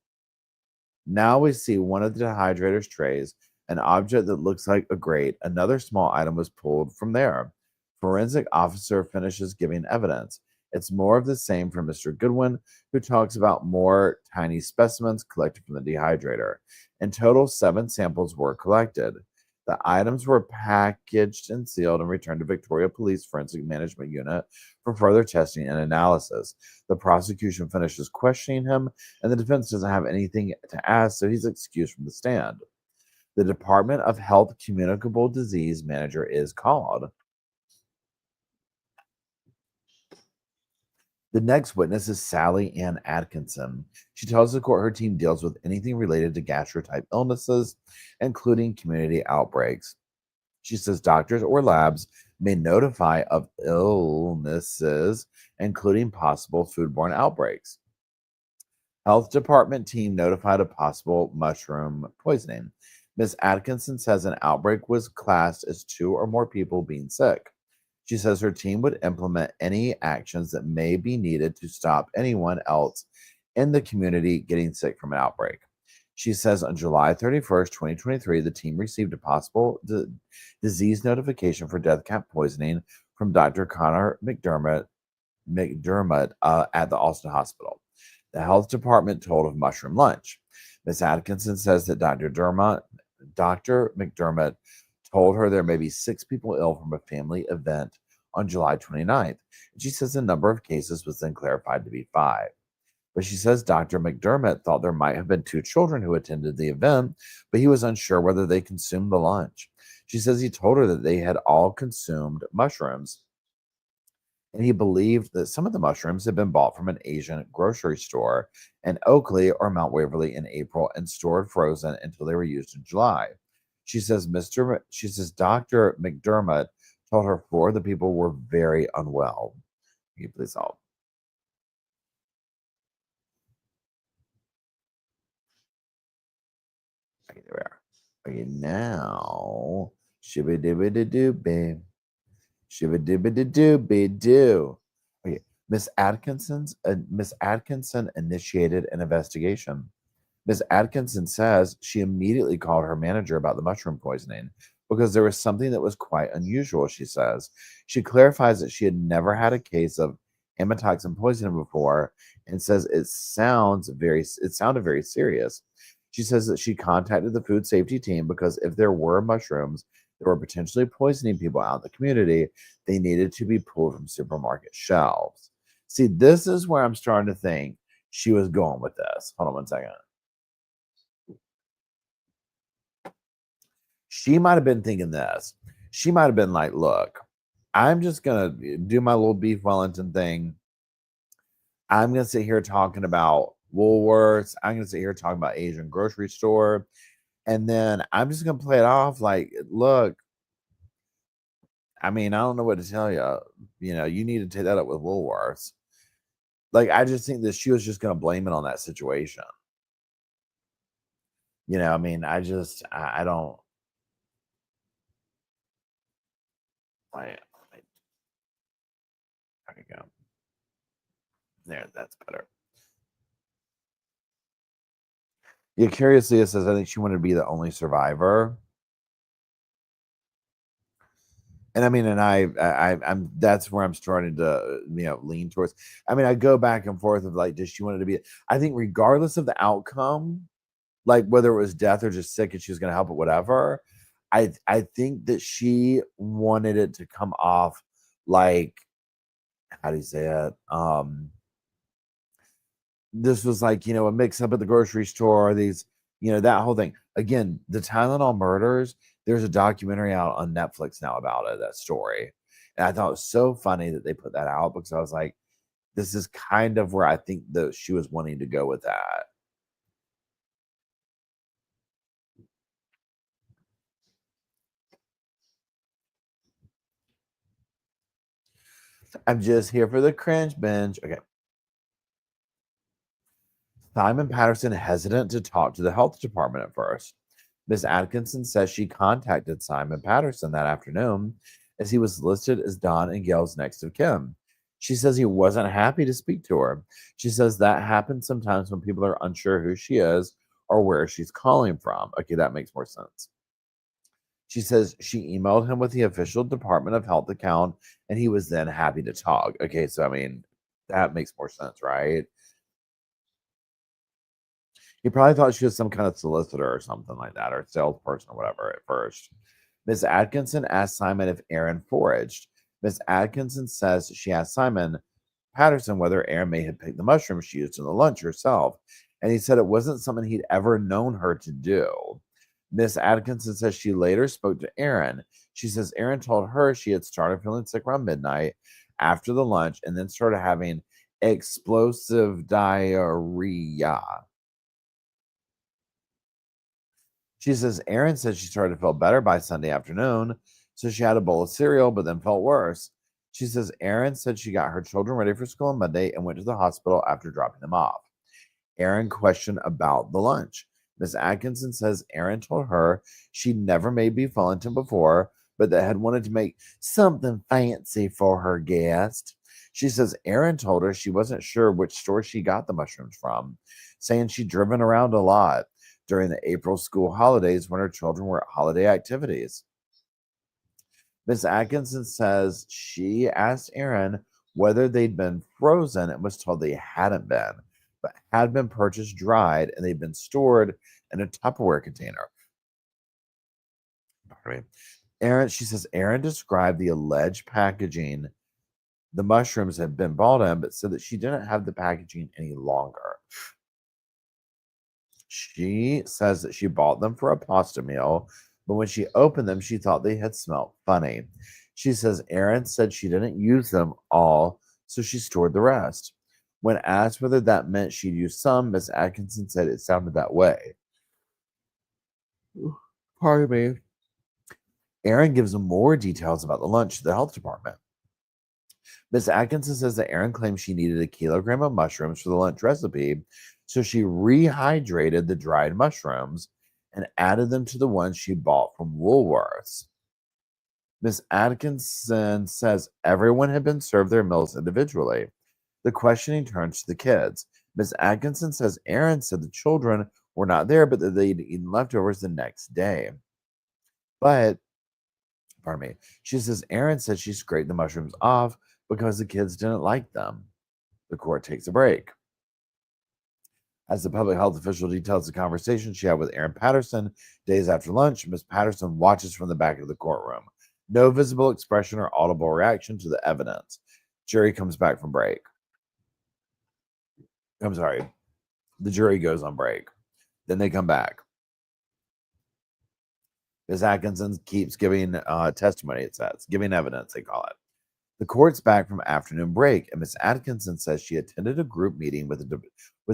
Now we see one of the dehydrator's trays, an object that looks like a grate. Another small item was pulled from there. Forensic officer finishes giving evidence. It's more of the same for Mr. Goodwin, who talks about more tiny specimens collected from the dehydrator. In total, 7 samples were collected. The items were packaged and sealed and returned to Victoria Police Forensic Management Unit for further testing and analysis. The prosecution finishes questioning him, and the defense doesn't have anything to ask, so he's excused from the stand. The Department of Health Communicable Disease Manager is called. The next witness is Sally Ann Atkinson. She tells the court her team deals with anything related to gastro-type illnesses, including community outbreaks. She says doctors or labs may notify of illnesses, including possible foodborne outbreaks. Health department team notified of possible mushroom poisoning. Ms. Atkinson says an outbreak was classed as 2 or more people being sick. She says her team would implement any actions that may be needed to stop anyone else in the community getting sick from an outbreak. She says on July 31st, 2023, the team received a possible disease notification for death cap poisoning from Dr. Connor McDermott at the Alston Hospital. The health department told of mushroom lunch. Ms. Atkinson says that Dr. McDermott told her there may be 6 people ill from a family event on July 29th. She says the number of cases was then clarified to be 5. But she says Dr. McDermott thought there might have been 2 children who attended the event, but he was unsure whether they consumed the lunch. She says he told her that they had all consumed mushrooms, and he believed that some of the mushrooms had been bought from an Asian grocery store in Oakley or Mount Waverly in April and stored frozen until they were used in July. She says Dr. McDermott told her 4 of the people were very unwell. Can you please help? Okay, there we are. Okay, now shibby dibby doo babe. Shibby dibby doo do. Okay, Miss Atkinson initiated an investigation. Miss Atkinson says she immediately called her manager about the mushroom poisoning because there was something that was quite unusual, she says. She clarifies that she had never had a case of amatoxin poisoning before and says it sounded very serious. She says that she contacted the food safety team because if there were mushrooms that were potentially poisoning people out in the community, they needed to be pulled from supermarket shelves. See, this is where I'm starting to think she was going with this. Hold on one second. She might have been thinking this. She might have been like, look, I'm just going to do my little beef Wellington thing. I'm going to sit here talking about Woolworths. I'm going to sit here talking about Asian grocery store. And then I'm just going to play it off like, look, I mean, I don't know what to tell you. You need to take that up with Woolworths. Like, I just think that she was just going to blame it on that situation. I mean, I don't. There we go. There, that's better. Yeah, curiously, it says I think she wanted to be the only survivor. And I mean, and I'm that's where I'm starting to lean towards. I mean, I go back and forth of like, does she want it to be? I think regardless of the outcome, like whether it was death or just sick and she was going to help it, whatever. I think that she wanted it to come off like, how do you say it? This was like, a mix up at the grocery store, that whole thing. Again, the Tylenol murders, there's a documentary out on Netflix now about it, that story. And I thought it was so funny that they put that out because I was like, this is kind of where I think that she was wanting to go with that. I'm just here for the cringe binge. Okay. Simon Patterson hesitant to talk to the health department at first. Miss Atkinson says she contacted Simon Patterson that afternoon as he was listed as Don and Gail's next of kin. She says he wasn't happy to speak to her. She says that happens sometimes when people are unsure who she is or where she's calling from. Okay, that makes more sense. She says she emailed him with the official Department of Health account and he was then happy to talk. Okay, so I mean, that makes more sense, right? He probably thought she was some kind of solicitor or something like that, or salesperson or whatever at first. Miss Atkinson asked Simon if Aaron foraged. Miss Atkinson says she asked Simon Patterson whether Aaron may have picked the mushrooms she used in the lunch herself, and he said it wasn't something he'd ever known her to do. Miss Atkinson says she later spoke to Aaron. She says Aaron told her she had started feeling sick around midnight after the lunch and then started having explosive diarrhea. She says Erin said she started to feel better by Sunday afternoon, so she had a bowl of cereal, but then felt worse. She says Erin said she got her children ready for school on Monday and went to the hospital after dropping them off. Erin questioned about the lunch. Miss Atkinson says Erin told her she'd never made beef Wellington before, but that had wanted to make something fancy for her guest. She says Erin told her she wasn't sure which store she got the mushrooms from, saying she'd driven around a lot during the April school holidays when her children were at holiday activities. Miss Atkinson says she asked Aaron whether they'd been frozen and was told they hadn't been, but had been purchased dried and they'd been stored in a Tupperware container. She says Aaron described the alleged packaging the mushrooms had been brought in, but said that she didn't have the packaging any longer. She says that she bought them for a pasta meal, but when she opened them, she thought they had smelled funny. She says Erin said she didn't use them all, so she stored the rest. When asked whether that meant she'd used some, Miss Atkinson said it sounded that way. Pardon me. Erin gives them more details about the lunch to the health department. Miss Atkinson says that Erin claimed she needed a kilogram of mushrooms for the lunch recipe, so she rehydrated the dried mushrooms and added them to the ones she bought from Woolworths. Miss Atkinson says everyone had been served their meals individually. The questioning turns to the kids. Miss Atkinson says Erin said the children were not there, but that they'd eaten leftovers the next day. But, pardon me, she says Erin said she scraped the mushrooms off because the kids didn't like them. The court takes a break. As the public health official details the conversation she had with Erin Patterson days after lunch, Miss Patterson watches from the back of the courtroom. No visible expression or audible reaction to the evidence. Jury comes back from break. I'm sorry. The jury goes on break. Then they come back. Ms. Atkinson keeps giving testimony, it says, giving evidence, they call it. The court's back from afternoon break, and Ms. Atkinson says she attended a group meeting with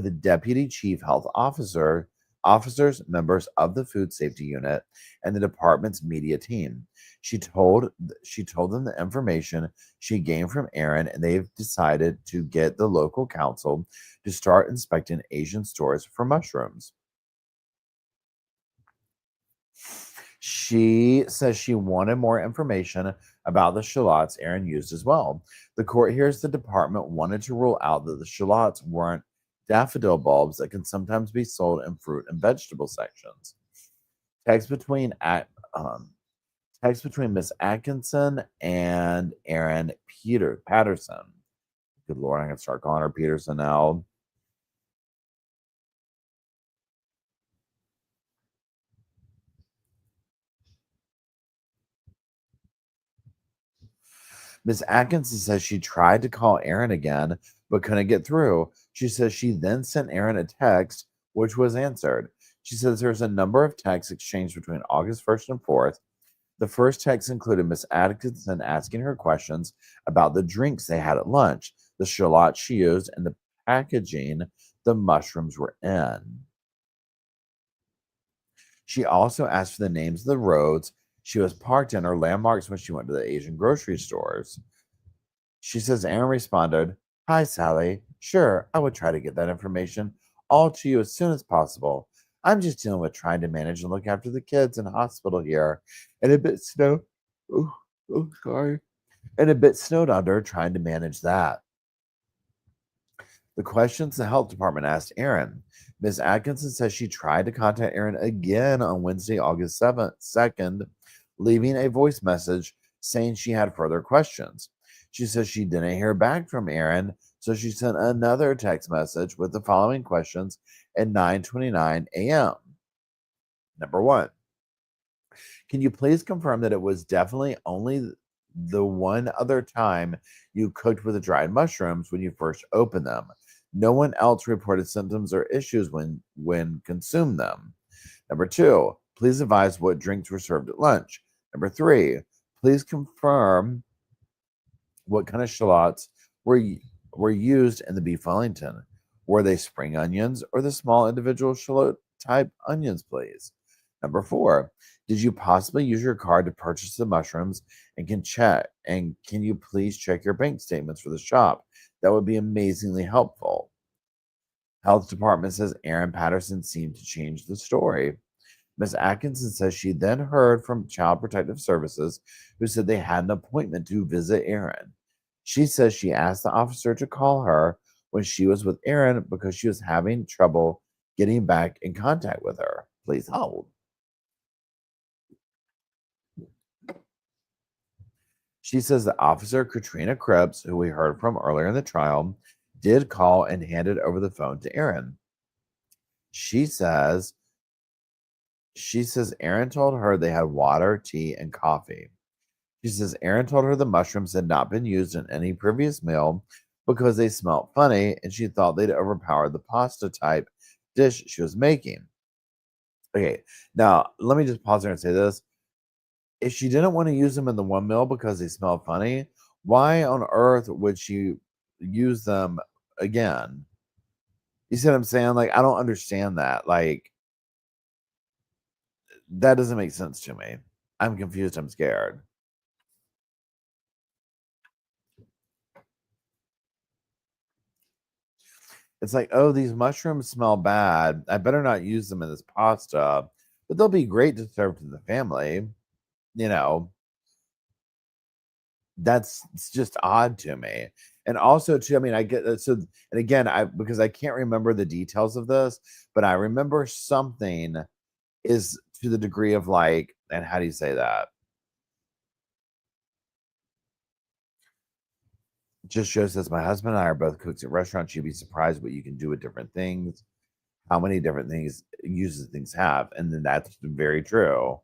a deputy chief health officer, officers, members of the food safety unit, and the department's media team. She told them the information she gained from Erin, and they've decided to get the local council to start inspecting Asian stores for mushrooms. She says she wanted more information about the shallots Erin used as well. The court hears the department wanted to rule out that the shallots weren't daffodil bulbs that can sometimes be sold in fruit and vegetable sections. Text between Miss Atkinson and Erin Patterson. Good Lord, I'm going to start calling her Peterson now. Miss Atkinson says she tried to call Erin again, but couldn't get through. She says she then sent Erin a text, which was answered. She says there's a number of texts exchanged between August 1st and 4th. The first text included Miss Atkinson asking her questions about the drinks they had at lunch, the shallot she used, and the packaging the mushrooms were in. She also asked for the names of the roads she was parked in or landmarks when she went to the Asian grocery stores. She says Erin responded, "Hi, Sally. Sure, I would try to get that information all to you as soon as possible. I'm just dealing with trying to manage and look after the kids in hospital here, and a bit snowed. Sorry. And a bit snowed under trying to manage that." The questions the health department asked Erin. Ms. Atkinson says she tried to contact Erin again on Wednesday, August 2nd, leaving a voice message saying she had further questions. She says she didn't hear back from Erin, so she sent another text message with the following questions at 9:29 a.m. Number 1, can you please confirm that it was definitely only the one other time you cooked with the dried mushrooms when you first opened them? No one else reported symptoms or issues when consumed them. Number 2, please advise what drinks were served at lunch. Number 3, please confirm what kind of shallots were used in the beef Wellington. Were they spring onions or the small individual shallot type onions, please? Number 4, did you possibly use your card to purchase the mushrooms and can you please check your bank statements for the shop? That would be amazingly helpful. Health department says Erin Patterson seemed to change the story. Ms. Atkinson says she then heard from Child Protective Services, who said they had an appointment to visit Erin. She says she asked the officer to call her when she was with Erin because she was having trouble getting back in contact with her. Please hold. She says that Officer Katrina Krebs, who we heard from earlier in the trial, did call and handed over the phone to Erin. She says Erin told her they had water, tea, and coffee. She says Aaron told her the mushrooms had not been used in any previous meal because they smelled funny and she thought they'd overpower the pasta type dish she was making. Okay, now let me just pause there and say this. If she didn't want to use them in the one meal because they smelled funny, why on earth would she use them again? You see what I'm saying? Like, I don't understand that. Like, that doesn't make sense to me. I'm confused. I'm scared. It's like, oh, these mushrooms smell bad. I better not use them in this pasta, but they'll be great to serve to the family. You know, that's it's just odd to me. And also, too, I mean, I get that. So, and again, because I can't remember the details of this, but I remember something is to the degree of like, and how do you say that? Just shows that my husband and I are both cooks at restaurants. You'd be surprised what you can do with different things, how many different things uses things have. And then that's very true.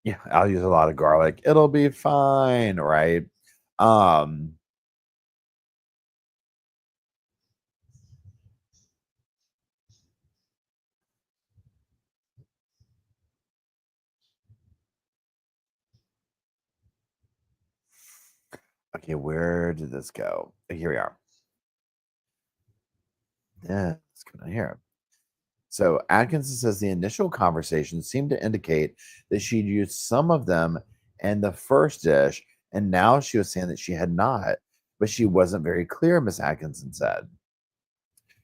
Yeah, I'll use a lot of garlic. It'll be fine, right? Um, okay, where did this go? Here we are. Yeah, let's go down here. So Atkinson says the initial conversation seemed to indicate that she'd used some of them in the first dish, and now she was saying that she had not, but she wasn't very clear, Miss Atkinson said.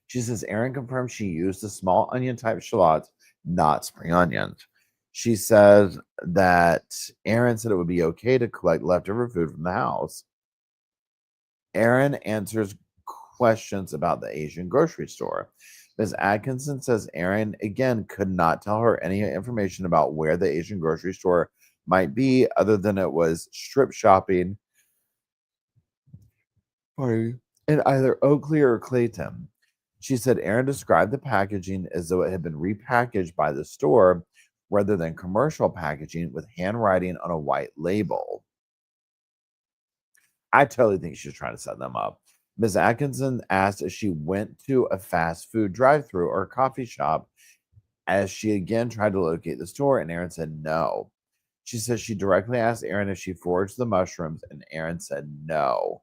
She says Erin confirmed she used the small onion type shallots, not spring onions. She says that Erin said it would be okay to collect leftover food from the house. Erin answers questions about the Asian grocery store. Ms. Atkinson says Erin again could not tell her any information about where the Asian grocery store might be, other than it was strip shopping in either Oakley or Clayton. She said Erin described the packaging as though it had been repackaged by the store rather than commercial packaging with handwriting on a white label. I totally think she's trying to set them up. Ms. Atkinson asked if she went to a fast food drive-through or coffee shop as she again tried to locate the store, and Erin said no. She says she directly asked Erin if she foraged the mushrooms, and Erin said no.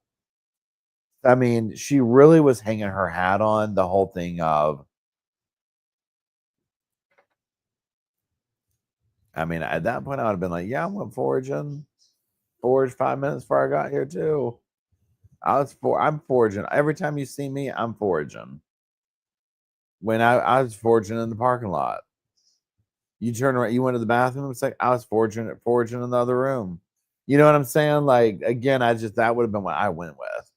I mean, she really was hanging her hat on the whole thing of, I mean, at that point, I would have been like, yeah, I went foraging. Foraged 5 minutes before I got here, too. I'm foraging. Every time you see me, I'm foraging. When I was foraging in the parking lot. You turn around, you went to the bathroom, it's like I was foraging in the other room. You know what I'm saying? Like, again, that would have been what I went with.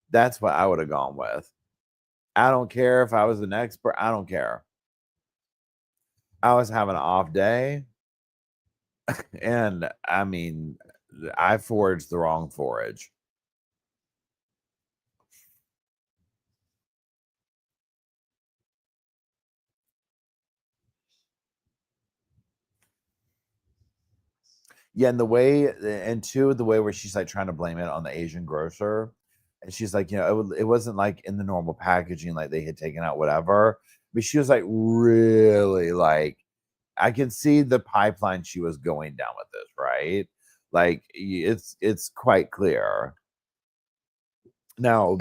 That's what I would have gone with. I don't care if I was an expert. I don't care. I was having an off day. And I mean, I foraged the wrong forage. Yeah, and the way where she's like trying to blame it on the Asian grocer. And she's like, it wasn't like in the normal packaging, like they had taken out whatever. But she was like, really like, I can see the pipeline she was going down with this, right? Like, it's quite clear. Now,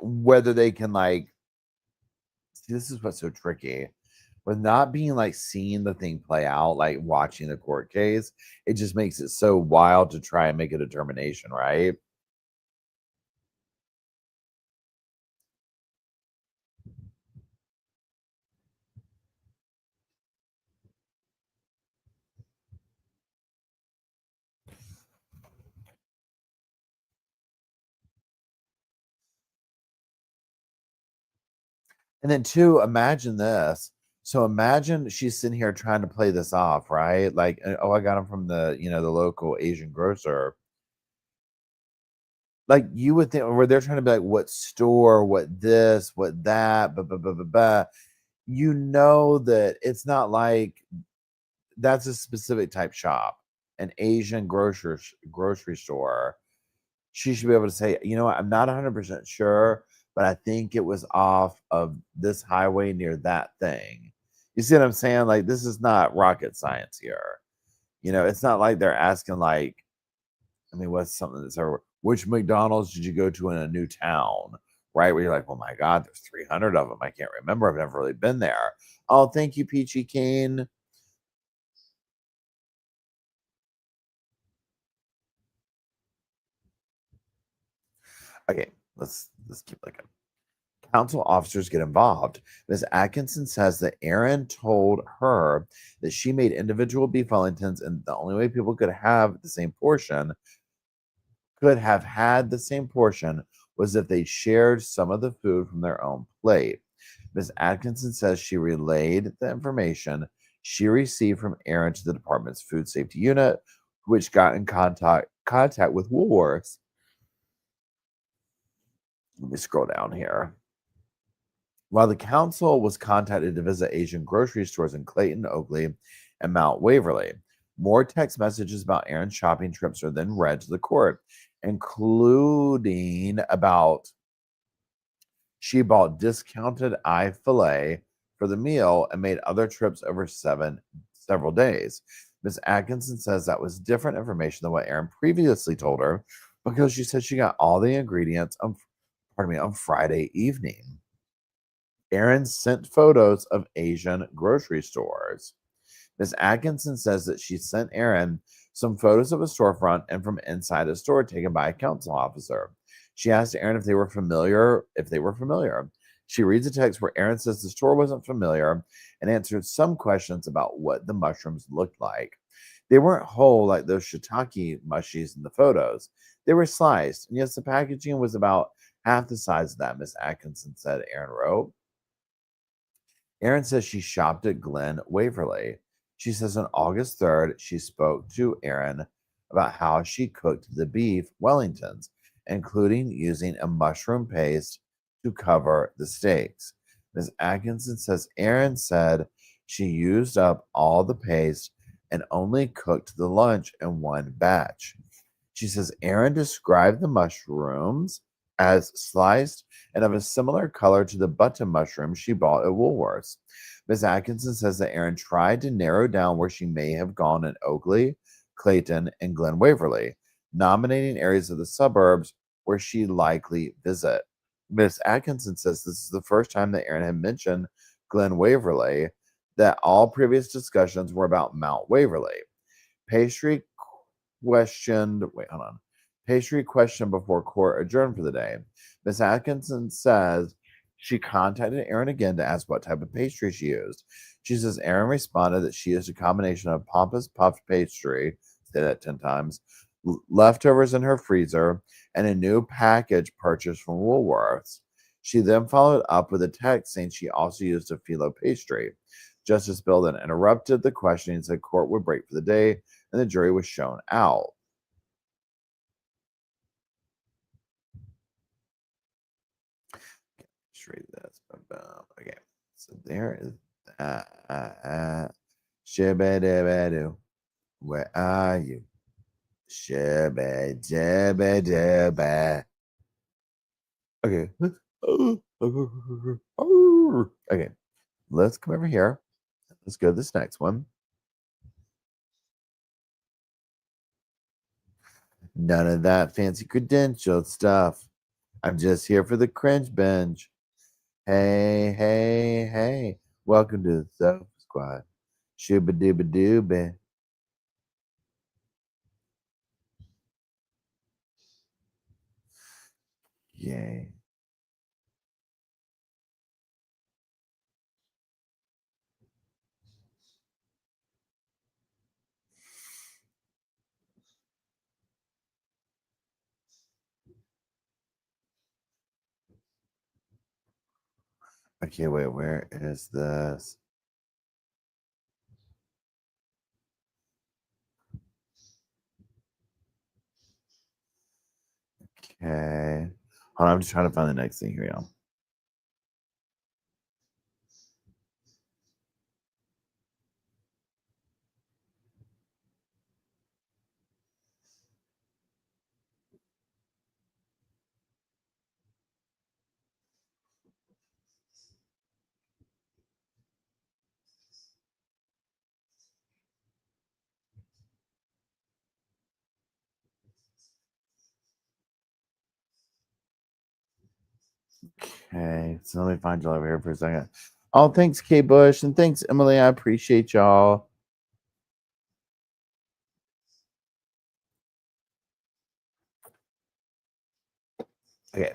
whether they can like, see, this is what's so tricky. With not being like seeing the thing play out, like watching the court case, it just makes it so wild to try and make a determination, right? And then two, imagine this. So imagine she's sitting here trying to play this off, right? Like, oh, I got them from the local Asian grocer. Like you would think, where they're trying to be like, what store, what this, what that, blah, blah, blah, blah, blah. You know that it's not like that's a specific type shop, an Asian grocery store. She should be able to say, you know what, I'm not 100% sure, but I think it was off of this highway near that thing. You see what I'm saying? Like, this is not rocket science here. You know, it's not like they're asking, like, I mean, what's something that's ever, which McDonald's did you go to in a new town? Right? Where you're like, oh my God, there's 300 of them. I can't remember. I've never really been there. Oh, thank you, Peachy Keen. Okay, let's keep looking. Council officers get involved. Ms. Atkinson says that Aaron told her that she made individual beef Wellingtons, and the only way people could have had the same portion was if they shared some of the food from their own plate. Ms. Atkinson says she relayed the information she received from Aaron to the department's food safety unit, which got in contact with Woolworths. Let me scroll down here. While the council was contacted to visit Asian grocery stores in Clayton, Oakley, and Mount Waverly, more text messages about Aaron's shopping trips are then read to the court, including about she bought discounted eye fillet for the meal and made other trips over several days. Ms. Atkinson says that was different information than what Aaron previously told her, because she said she got all the ingredients on Friday evening. Aaron sent photos of Asian grocery stores. Ms. Atkinson says that she sent Aaron some photos of a storefront and from inside a store taken by a council officer. She asked Aaron if they were familiar. She reads a text where Aaron says the store wasn't familiar and answered some questions about what the mushrooms looked like. They weren't whole like those shiitake mushies in the photos. They were sliced, and yes, the packaging was about half the size of that, Ms. Atkinson said, Aaron wrote. Aaron says she shopped at Glen Waverly. She says on August 3rd, she spoke to Aaron about how she cooked the beef Wellingtons, including using a mushroom paste to cover the steaks. Ms. Atkinson says Aaron said she used up all the paste and only cooked the lunch in one batch. She says Aaron described the mushrooms as sliced and of a similar color to the button mushrooms she bought at Woolworths. Ms. Atkinson says that Aaron tried to narrow down where she may have gone in Oakley, Clayton, and Glen Waverly, nominating areas of the suburbs where she likely visit. Ms. Atkinson says this is the first time that Aaron had mentioned Glen Waverly, that all previous discussions were about Mount Waverly. Pastry questioned before court adjourned for the day. Ms. Atkinson says she contacted Aaron again to ask what type of pastry she used. She says Aaron responded that she used a combination of Pompous puffed pastry, say that 10 times, leftovers in her freezer, and a new package purchased from Woolworths. She then followed up with a text saying she also used a phyllo pastry. Justice Bill then interrupted the questioning and said court would break for the day, and the jury was shown out. Let's read this. Okay, so there is that. Shibba-dibba-doo. Where are you? Shibba-dibba-dibba. Okay. Okay, let's come over here. Let's go to this next one. None of that fancy credentialed stuff. I'm just here for the cringe binge. Hey, hey, hey. Welcome to the Sofa Squad. Shooba dooba dooba. Yay. Okay, wait, where is this? Okay. Hold on, I'm just trying to find the next thing here, y'all. Okay, so let me find y'all over here for a second. Oh, thanks, Kay Bush, and thanks, Emily. I appreciate y'all. Okay.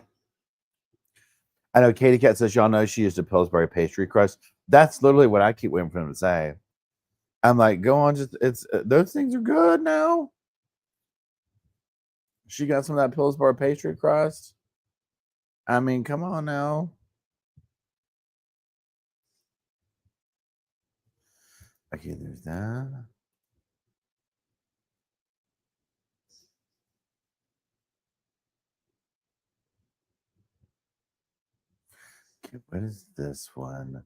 I know Katie Cat says y'all know she used a Pillsbury pastry crust. That's literally what I keep waiting for them to say. I'm like, go on, just it's those things are good now. She got some of that Pillsbury pastry crust. I mean, come on now. Okay, there's that. Okay, what is this one?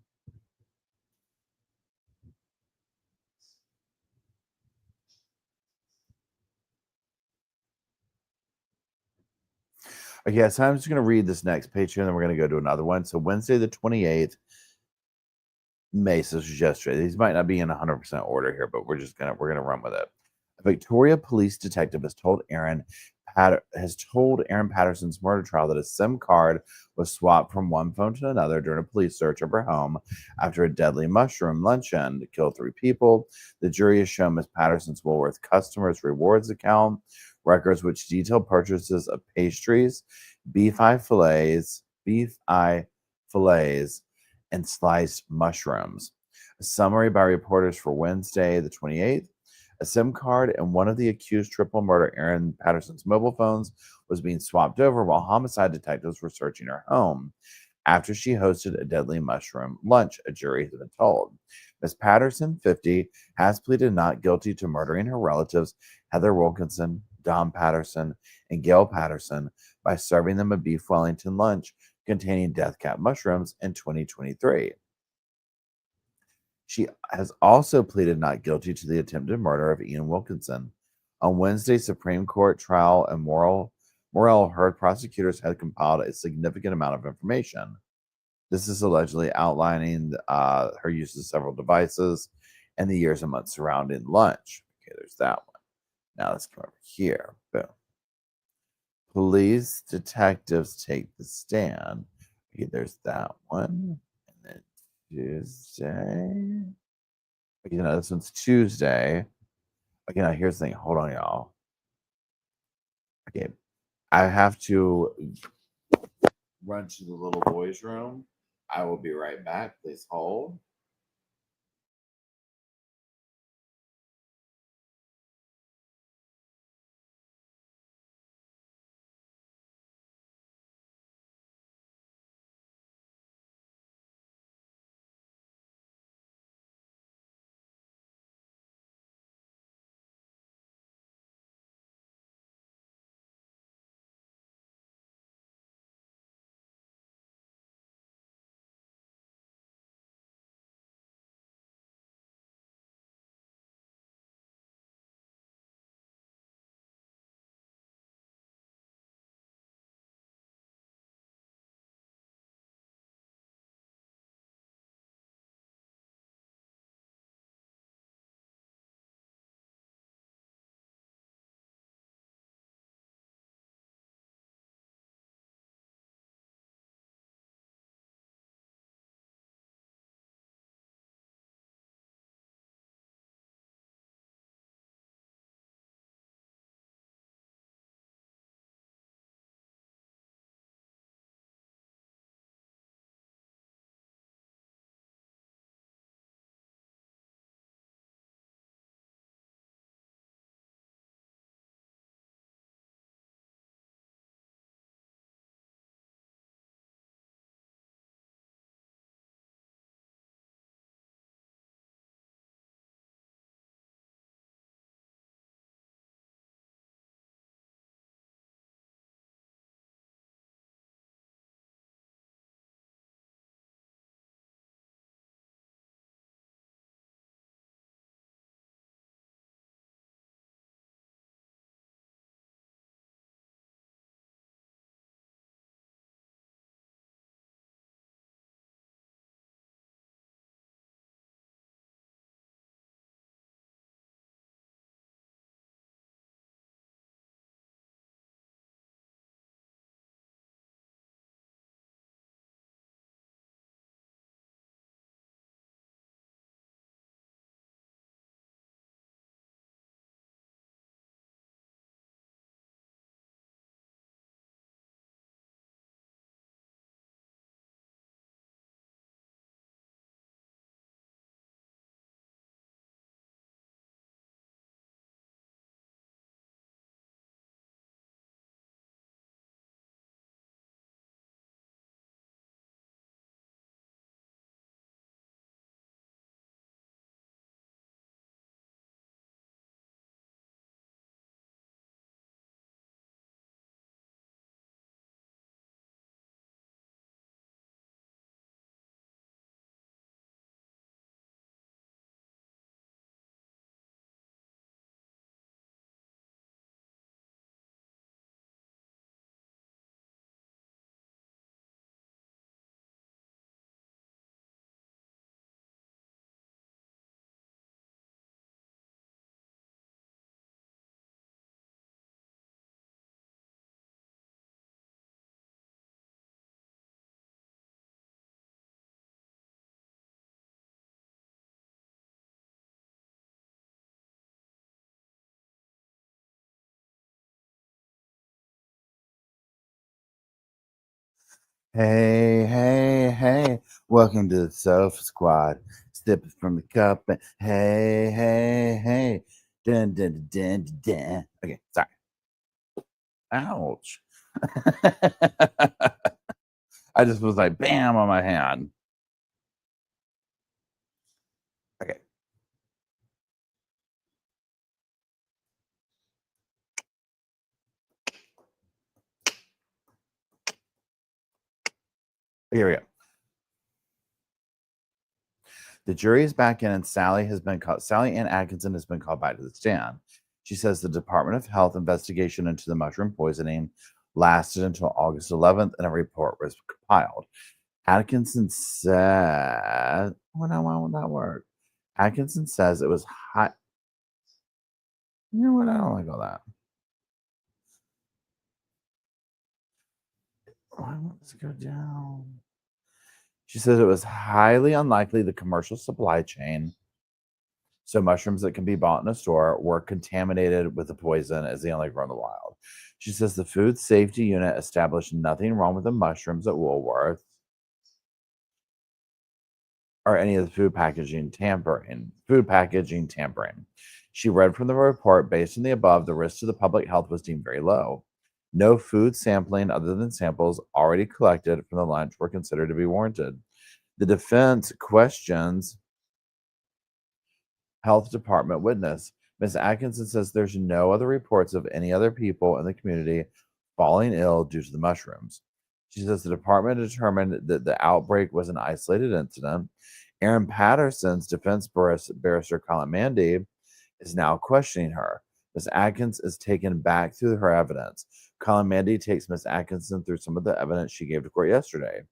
Okay, so I'm just going to read this next page here, and then we're going to go to another one. So Wednesday the 28th, May, so this was yesterday. These might not be in 100% order here, but we're gonna run with it. A Victoria police detective has told Aaron Patterson's murder trial that a SIM card was swapped from one phone to another during a police search of her home after a deadly mushroom luncheon that killed 3 people. The jury has shown Ms. Patterson's Woolworth customers rewards account records which detail purchases of pastries, beef eye fillets, and sliced mushrooms. A summary by reporters for Wednesday, the 28th. A SIM card and one of the accused triple murder Aaron Patterson's mobile phones was being swapped over while homicide detectives were searching her home after she hosted a deadly mushroom lunch, a jury has been told. Ms. Patterson, 50, has pleaded not guilty to murdering her relatives, Heather Wilkinson, Don Patterson, and Gail Patterson, by serving them a beef Wellington lunch containing death cap mushrooms in 2023. She has also pleaded not guilty to the attempted murder of Ian Wilkinson. On Wednesday, Supreme Court trial and Morrell heard prosecutors had compiled a significant amount of information. This is allegedly outlining her use of several devices and the years and months surrounding lunch. Okay, there's that one. Now let's come over here. Boom. Police detectives take the stand. Okay, there's that one. And then Tuesday. Okay, no, this one's Tuesday. Okay, now here's the thing. Hold on, y'all. Okay, I have to run to the little boys' room. I will be right back. Please hold. Hey, hey, hey, welcome to the Sofa Squad. Sipping from the cup. And hey, hey, hey. Dun, dun, dun, dun, dun. Okay, sorry. Ouch. I just was like, bam, on my hand. Okay. Here we go. The jury is back in, and Sally Ann Atkinson has been called back to the stand. She says the Department of Health investigation into the mushroom poisoning lasted until August 11th, and a report was compiled. Atkinson said, well, now why won't that work? Atkinson says it was hot. You know what? I don't like all that. Why won't this go down? She says it was highly unlikely the commercial supply chain, so mushrooms that can be bought in a store, were contaminated with the poison as they only grow in the wild. She says the food safety unit established nothing wrong with the mushrooms at Woolworth or any of the food packaging tampering. She read from the report, based on the above, the risk to the public health was deemed very low. No food sampling other than samples already collected from the lunch were considered to be warranted. The defense questions health department witness. Ms. Atkinson says there's no other reports of any other people in the community falling ill due to the mushrooms. She says the department determined that the outbreak was an isolated incident. Aaron Patterson's defense barrister, Colin Mandy, is now questioning her. Ms. Atkins is taken back through her evidence. Colin Mandy takes Ms. Atkinson through some of the evidence she gave to court yesterday.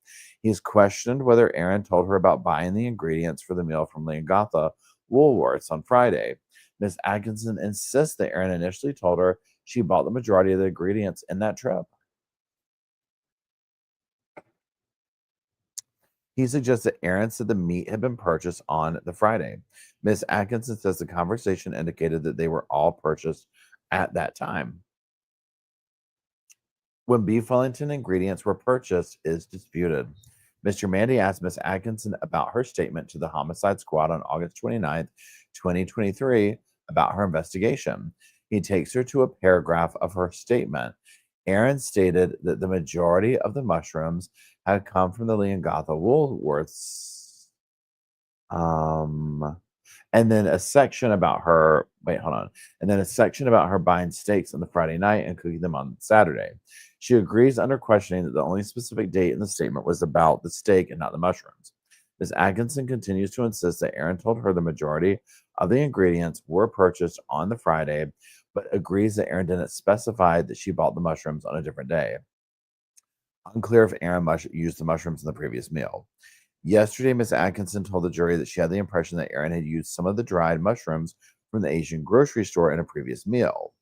He's questioned whether Aaron told her about buying the ingredients for the meal from Leongatha Woolworths on Friday. Ms. Atkinson insists that Aaron initially told her she bought the majority of the ingredients in that trip. He suggests that Aaron said the meat had been purchased on the Friday. Ms. Atkinson says the conversation indicated that they were all purchased at that time. When beef Wellington ingredients were purchased is disputed. Mr. Mandy asked Ms. Atkinson about her statement to the Homicide Squad on August 29th, 2023, about her investigation. He takes her to a paragraph of her statement. Aaron stated that the majority of the mushrooms had come from the Leongatha Woolworths. And then a section about her, And then a section about her buying steaks on the Friday night and cooking them on Saturday. She agrees under questioning that the only specific date in the statement was about the steak and not the mushrooms. Ms. Atkinson continues to insist that Aaron told her the majority of the ingredients were purchased on the Friday, but agrees that Aaron didn't specify that she bought the mushrooms on a different day. Unclear if Aaron used the mushrooms in the previous meal. Yesterday, Ms. Atkinson told the jury that she had the impression that Aaron had used some of the dried mushrooms from the Asian grocery store in a previous meal.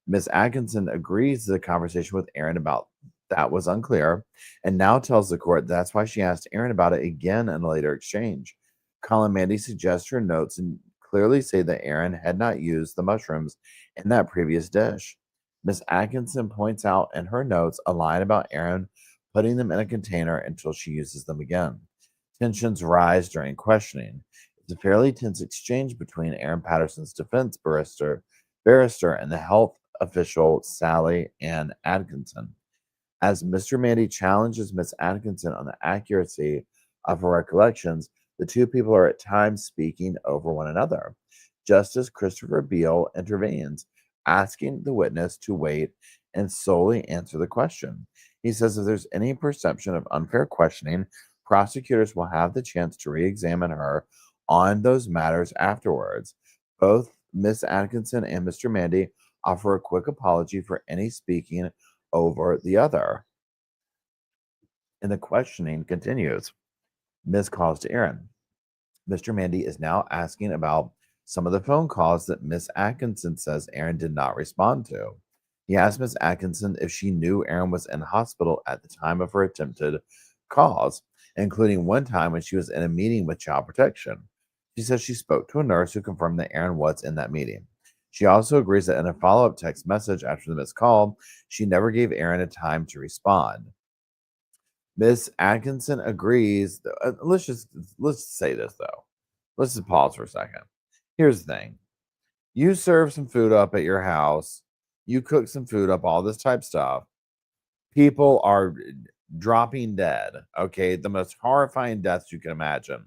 Ms. Atkinson agrees that the conversation with Aaron about that was unclear, and now tells the court that's why she asked Aaron about it again in a later exchange. Colin Mandy suggests her notes and clearly say that Aaron had not used the mushrooms in that previous dish. Ms. Atkinson points out in her notes a line about Aaron putting them in a container until she uses them again. Tensions rise during questioning. It's a fairly tense exchange between Aaron Patterson's defense barrister and the health official Sally Ann Atkinson. As Mr. Mandy challenges Miss Atkinson on the accuracy of her recollections, the two people are at times speaking over one another. Justice Christopher Beale intervenes, asking the witness to wait and solely answer the question. He says if there's any perception of unfair questioning, prosecutors will have the chance to re-examine her on those matters afterwards. Both Miss Atkinson and Mr. Mandy offer a quick apology for any speaking over the other. And the questioning continues. Miss calls to Aaron. Mr. Mandy is now asking about some of the phone calls that Miss Atkinson says Aaron did not respond to. He asked Miss Atkinson if she knew Aaron was in hospital at the time of her attempted calls, including one time when she was in a meeting with Child Protection. She says she spoke to a nurse who confirmed that Aaron was in that meeting. She also agrees that in a follow-up text message after the missed call, she never gave Aaron a time to respond. Miss Atkinson agrees. Let's say this though. Let's just pause for a second. Here's the thing. You serve some food up at your house, you cook some food up, all this type stuff. People are dropping dead. Okay. The most horrifying deaths you can imagine.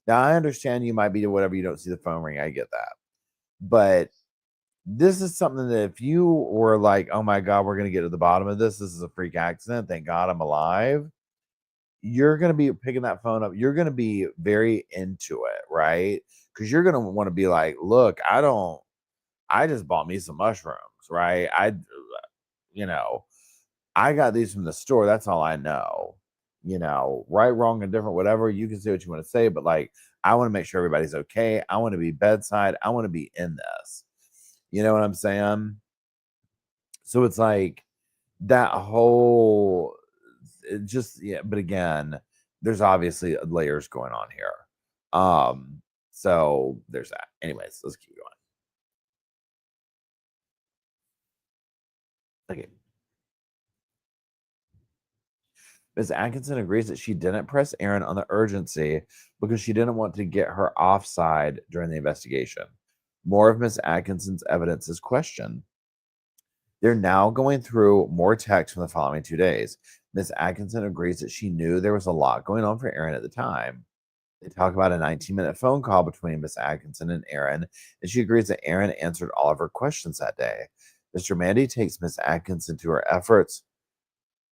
Now, I understand you might be whatever, you don't see the phone ring. I get that. But this is something that if you were like, oh my God, we're going to get to the bottom of this. This is a freak accident. Thank God I'm alive. You're going to be picking that phone up. You're going to be very into it, right? Because you're going to want to be like, look, I just bought me some mushrooms, right? You know, I got these from the store. That's all I know. Right, wrong, and different, whatever. You can say what you want to say, but like, I want to make sure everybody's okay. I want to be bedside. I want to be in this. You know what I'm saying? So it's like that whole, yeah. But again, there's obviously layers going on here. So there's that. Anyways, let's keep going. Okay. Ms. Atkinson agrees that she didn't press Aaron on the urgency because she didn't want to get her offside during the investigation. More of Ms. Atkinson's evidence is questioned. They're now going through more texts from the following 2 days. Ms. Atkinson agrees that she knew there was a lot going on for Aaron at the time. They talk about a 19-minute phone call between Ms. Atkinson and Aaron, and she agrees that Aaron answered all of her questions that day. Mr. Mandy takes Ms. Atkinson to her efforts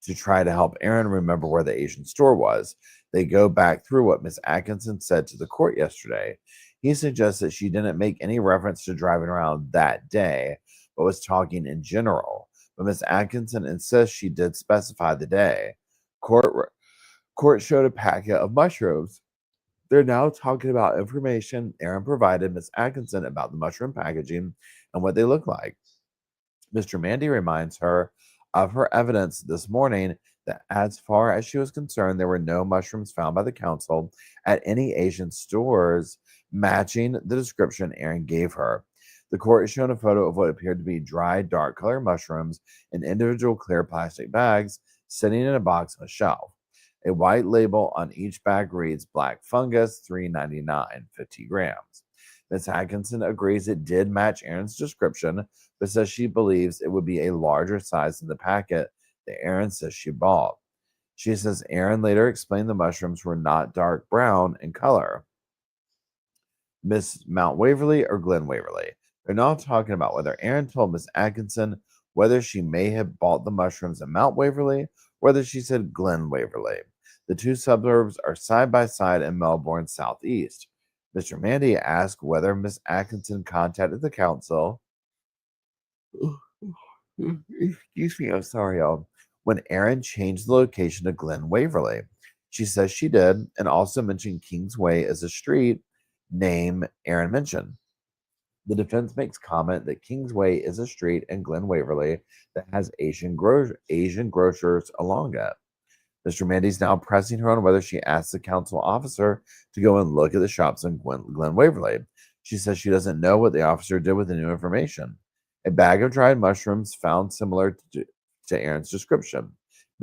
to try to help Aaron remember where the Asian store was. They go back through what Miss Atkinson said to the court yesterday. He suggests that she didn't make any reference to driving around that day, but was talking in general. But Miss Atkinson insists she did specify the day. Court showed a packet of mushrooms. They're now talking about information Aaron provided Miss Atkinson about the mushroom packaging and what they look like. Mr. Mandy reminds her of her evidence this morning that, as far as she was concerned, there were no mushrooms found by the council at any Asian stores matching the description Aaron gave her. The court has shown a photo of what appeared to be dried, dark colored mushrooms in individual clear plastic bags sitting in a box on a shelf. A white label on each bag reads Black Fungus, $3.99, 50 grams. Ms. Atkinson agrees it did match Aaron's description, but says she believes it would be a larger size than the packet that Aaron says she bought. She says Aaron later explained the mushrooms were not dark brown in color. Miss Mount Waverly or Glen Waverly. They're now talking about whether Aaron told Miss Atkinson whether she may have bought the mushrooms in Mount Waverly, whether she said Glen Waverly. The two suburbs are side by side in Melbourne southeast. Mr. Mandy asked whether Miss Atkinson contacted the council. Excuse me, I'm sorry, y'all. When Aaron changed the location to Glen Waverly, she says she did, and also mentioned Kingsway as a street name Aaron mentioned. The defense makes comment that Kingsway is a street in Glen Waverly that has Asian grocers along it. Mr. Mandy's now pressing her on whether she asked the council officer to go and look at the shops in Glen Waverly. She says she doesn't know what the officer did with the new information. A bag of dried mushrooms found similar to Aaron's description.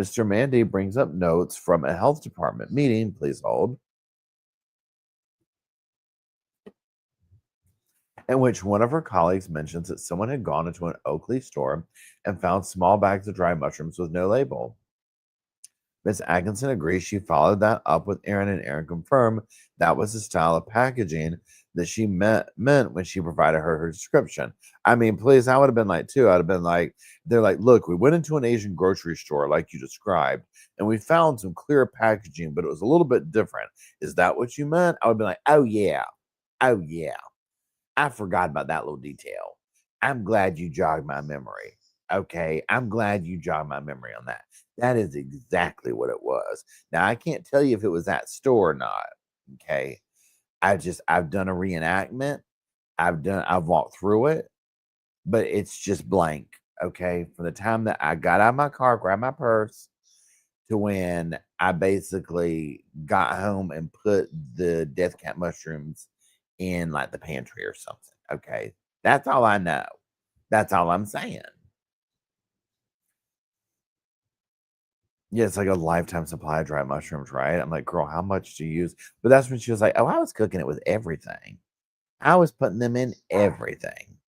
Mr. Mandy brings up notes from a health department meeting. Please hold. In which one of her colleagues mentions that someone had gone into an Oakley store and found small bags of dried mushrooms with no label. Miss Atkinson agrees she followed that up with Aaron, and Aaron confirmed that was the style of packaging that she meant when she provided her description. I mean, please, I would have been like, too. I'd have been like, they're like, look, we went into an Asian grocery store like you described, and we found some clear packaging, but it was a little bit different. Is that what you meant? I would be like, oh, yeah. Oh, yeah. I forgot about that little detail. I'm glad you jogged my memory. Okay. I'm glad you jogged my memory on that. That is exactly what it was. Now, I can't tell you if it was that store or not. Okay. I've done a reenactment. I've walked through it, but it's just blank. Okay. From the time that I got out of my car, grabbed my purse, to when I basically got home and put the death cap mushrooms in like the pantry or something. Okay. That's all I know. That's all I'm saying. Yeah, it's like a lifetime supply of dried mushrooms, right? I'm like, girl, how much do you use? But that's when she was like, oh, I was cooking it with everything. I was putting them in everything.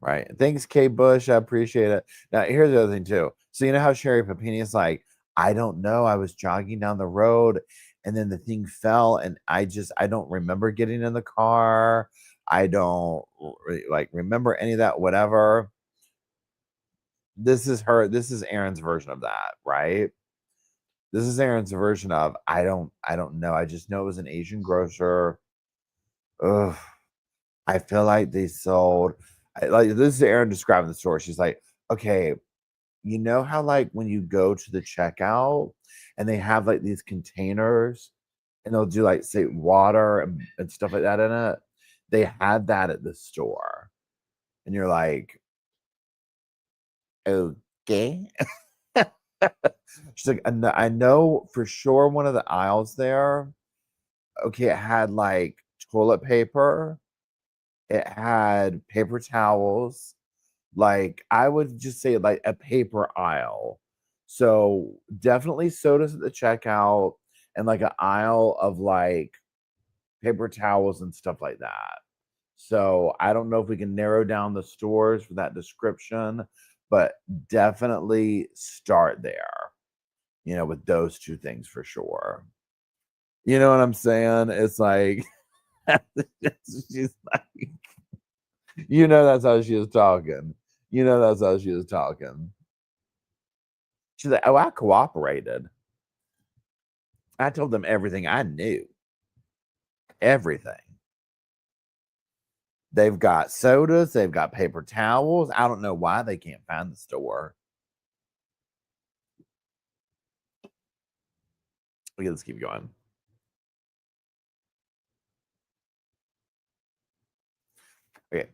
Right. Thanks, Kate Bush. I appreciate it. Now, here's the other thing, too. So, you know how Sherry Papini is like, I don't know. I was jogging down the road and then the thing fell, and I don't remember getting in the car. I don't like remember any of that, whatever. This is Erin's version of that, right? This is Erin's version of I don't know. I just know it was an Asian grocer. Ugh. I feel like they sold like this is Erin describing the store. She's like, okay, you know how like when you go to the checkout and they have like these containers and they'll do like say water and stuff like that in it. They had that at the store. And you're like, okay. She's like, I know for sure one of the aisles there, okay, it had like toilet paper, it had paper towels, like I would just say like a paper aisle. So definitely sodas at the checkout and like an aisle of like paper towels and stuff like that. So I don't know if we can narrow down the stores for that description, but definitely start there, with those two things for sure. You know what I'm saying? It's like, she's like, that's how she is talking. That's how she is talking. She's like, oh, I cooperated. I told them everything I knew. Everything. They've got sodas, they've got paper towels. I don't know why they can't find the store. Okay, let's keep going. Okay.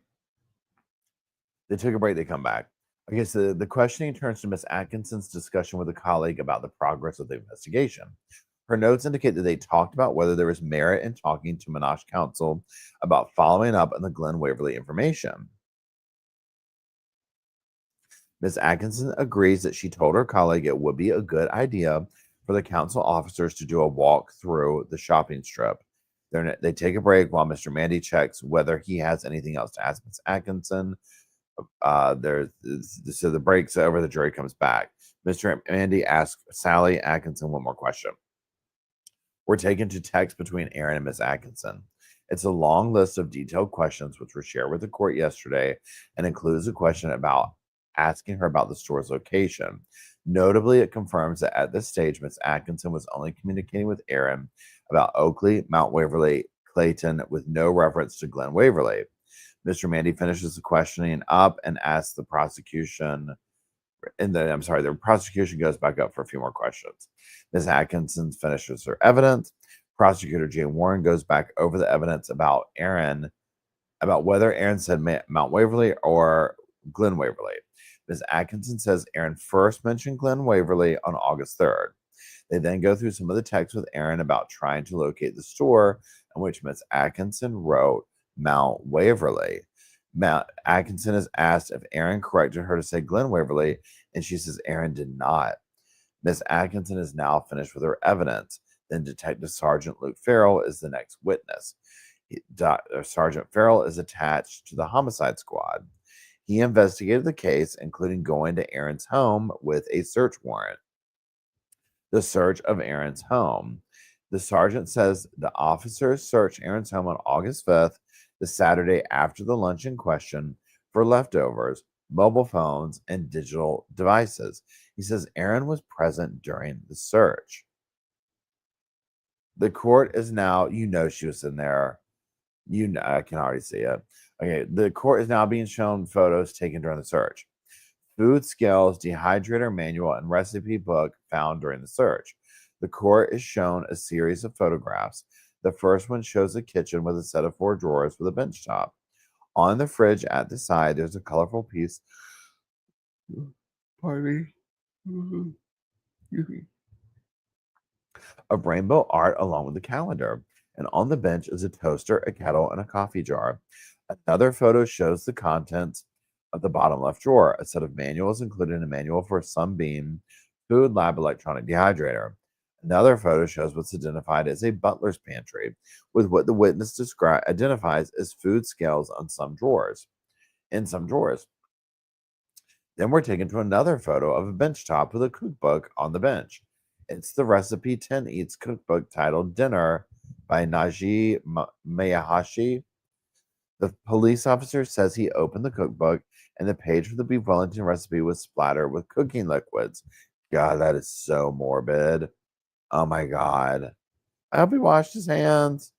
They took a break, they come back. Okay, so the questioning turns to Miss Atkinson's discussion with a colleague about the progress of the investigation. Her notes indicate that they talked about whether there was merit in talking to Monash Council about following up on the Glenn Waverly information. Ms. Atkinson agrees that she told her colleague it would be a good idea for the council officers to do a walk through the shopping strip. They take a break while Mr. Mandy checks whether he has anything else to ask Ms. Atkinson. So the break's over, the jury comes back. Mr. Mandy asks Sally Atkinson one more question. We're taken to text between Erin and Ms. Atkinson. It's a long list of detailed questions which were shared with the court yesterday and includes a question about asking her about the store's location. Notably, it confirms that at this stage, Ms. Atkinson was only communicating with Erin about Oakley, Mount Waverly, Clayton, with no reference to Glen Waverly. Mr. Mandy finishes the questioning up and asks the prosecution, the prosecution goes back up for a few more questions. Ms. Atkinson finishes her evidence. Prosecutor Jane Warren goes back over the evidence about whether Erin said Mount Waverly or Glen Waverly. Ms. Atkinson says Erin first mentioned Glen Waverly on August 3rd. They then go through some of the texts with Erin about trying to locate the store, in which Ms. Atkinson wrote Mount Waverly. Mount Atkinson is asked if Erin corrected her to say Glen Waverly, and she says Erin did not. Ms. Atkinson is now finished with her evidence. Then Detective Sergeant Luke Farrell is the next witness. Sergeant Farrell is attached to the homicide squad. He investigated the case, including going to Erin's home with a search warrant. The search of Erin's home. The sergeant says the officers searched Erin's home on August 5th, the Saturday after the lunch in question, for leftovers, mobile phones, and digital devices. He says Erin was present during the search. The court is now, she was in there. I can already see it. Okay, the court is now being shown photos taken during the search. Food scales, dehydrator manual, and recipe book found during the search. The court is shown a series of photographs. The first one shows a kitchen with a set of 4 drawers with a bench top. On the fridge at the side, there's a colorful piece. Pardon me. Of rainbow art along with the calendar. And on the bench is a toaster, a kettle, and a coffee jar. Another photo shows the contents of the bottom left drawer, a set of manuals, including a manual for a Sunbeam food lab electronic dehydrator. Another photo shows what's identified as a butler's pantry, with what the witness identifies as food scales on some drawers. In some drawers. Then we're taken to another photo of a bench top with a cookbook on the bench. It's the Recipe 10 Eats cookbook titled Dinner by Naji Mayahashi. The police officer says he opened the cookbook and the page for the beef Wellington recipe was splattered with cooking liquids. God, that is so morbid. Oh my God. I hope he washed his hands.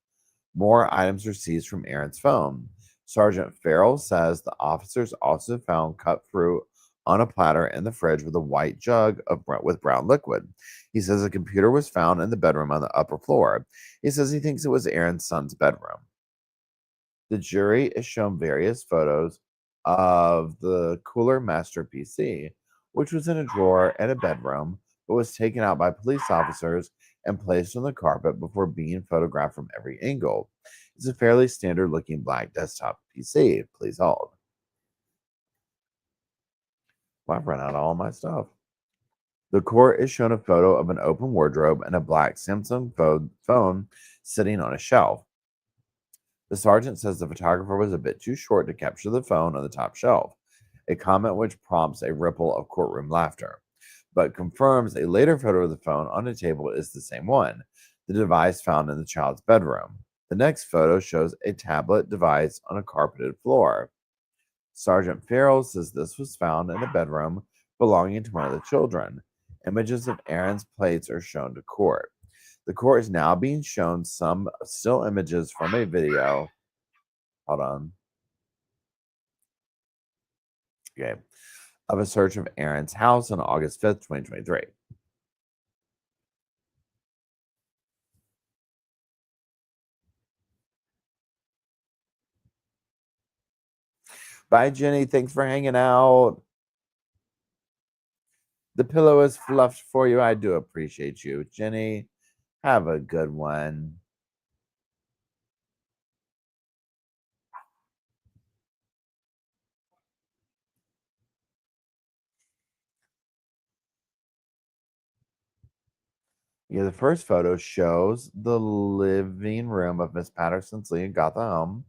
More items were seized from Aaron's phone. Sergeant Farrell says the officers also found cut fruit on a platter in the fridge with a white jug with brown liquid. He says a computer was found in the bedroom on the upper floor. He says he thinks it was Aaron's son's bedroom. The jury is shown various photos of the Cooler Master PC, which was in a drawer in a bedroom, but was taken out by police officers and placed on the carpet before being photographed from every angle. It's a fairly standard looking black desktop PC. Please hold. Well, I've run out of all my stuff. The court is shown a photo of an open wardrobe and a black Samsung phone sitting on a shelf. The sergeant says the photographer was a bit too short to capture the phone on the top shelf, a comment which prompts a ripple of courtroom laughter, but confirms a later photo of the phone on a table is the same one, the device found in the child's bedroom. The next photo shows a tablet device on a carpeted floor. Sergeant Farrell says this was found in a bedroom belonging to one of the children. Images of Aaron's plates are shown to court. The court is now being shown some still images from a video. Hold on. Okay. Of a search of Aaron's house on August 5th, 2023. Bye, Jenny. Thanks for hanging out. The pillow is fluffed for you. I do appreciate you. Jenny, have a good one. Yeah, the first photo shows the living room of Miss Patterson's Lee and Gotha home,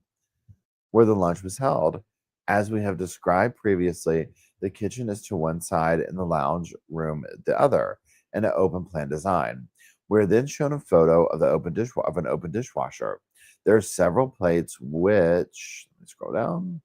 where the lunch was held. As we have described previously, the kitchen is to one side and the lounge room the other, in an open plan design. We're then shown a photo of an open dishwasher. There are several plates which, let me scroll down,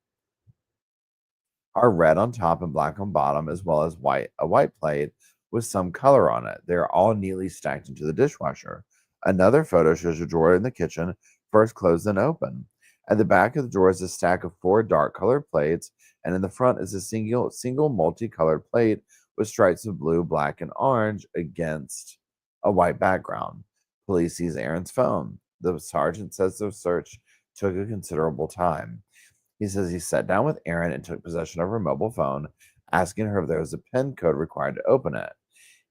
are red on top and black on bottom, as well as a white plate with some color on it. They are all neatly stacked into the dishwasher. Another photo shows a drawer in the kitchen, first closed then open. At the back of the drawer is a stack of 4 dark colored plates, and in the front is a single multicolored plate with stripes of blue, black, and orange against a white background. Police sees Aaron's phone. The sergeant says the search took a considerable time. He says he sat down with Erin and took possession of her mobile phone, asking her if there was a PIN code required to open it.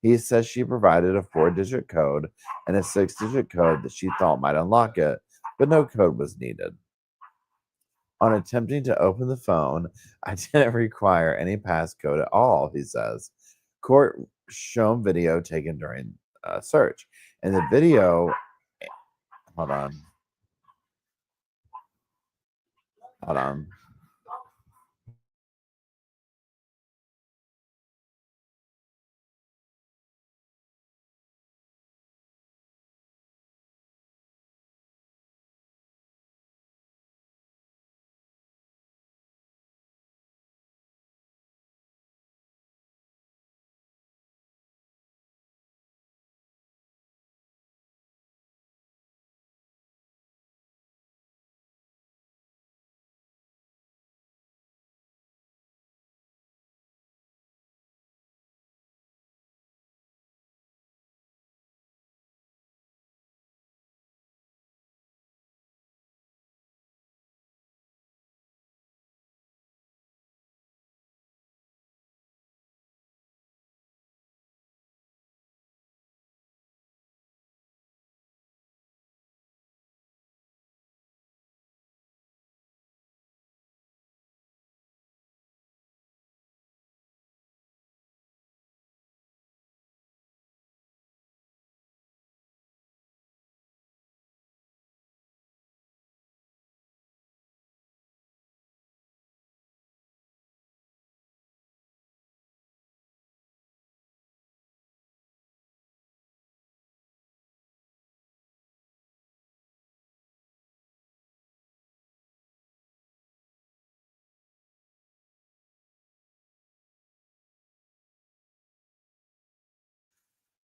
He says she provided a 4-digit code and a 6-digit code that she thought might unlock it, but no code was needed. On attempting to open the phone, I didn't require any passcode at all, he says. Court shown video taken during search. And the video, hold on. Hold on.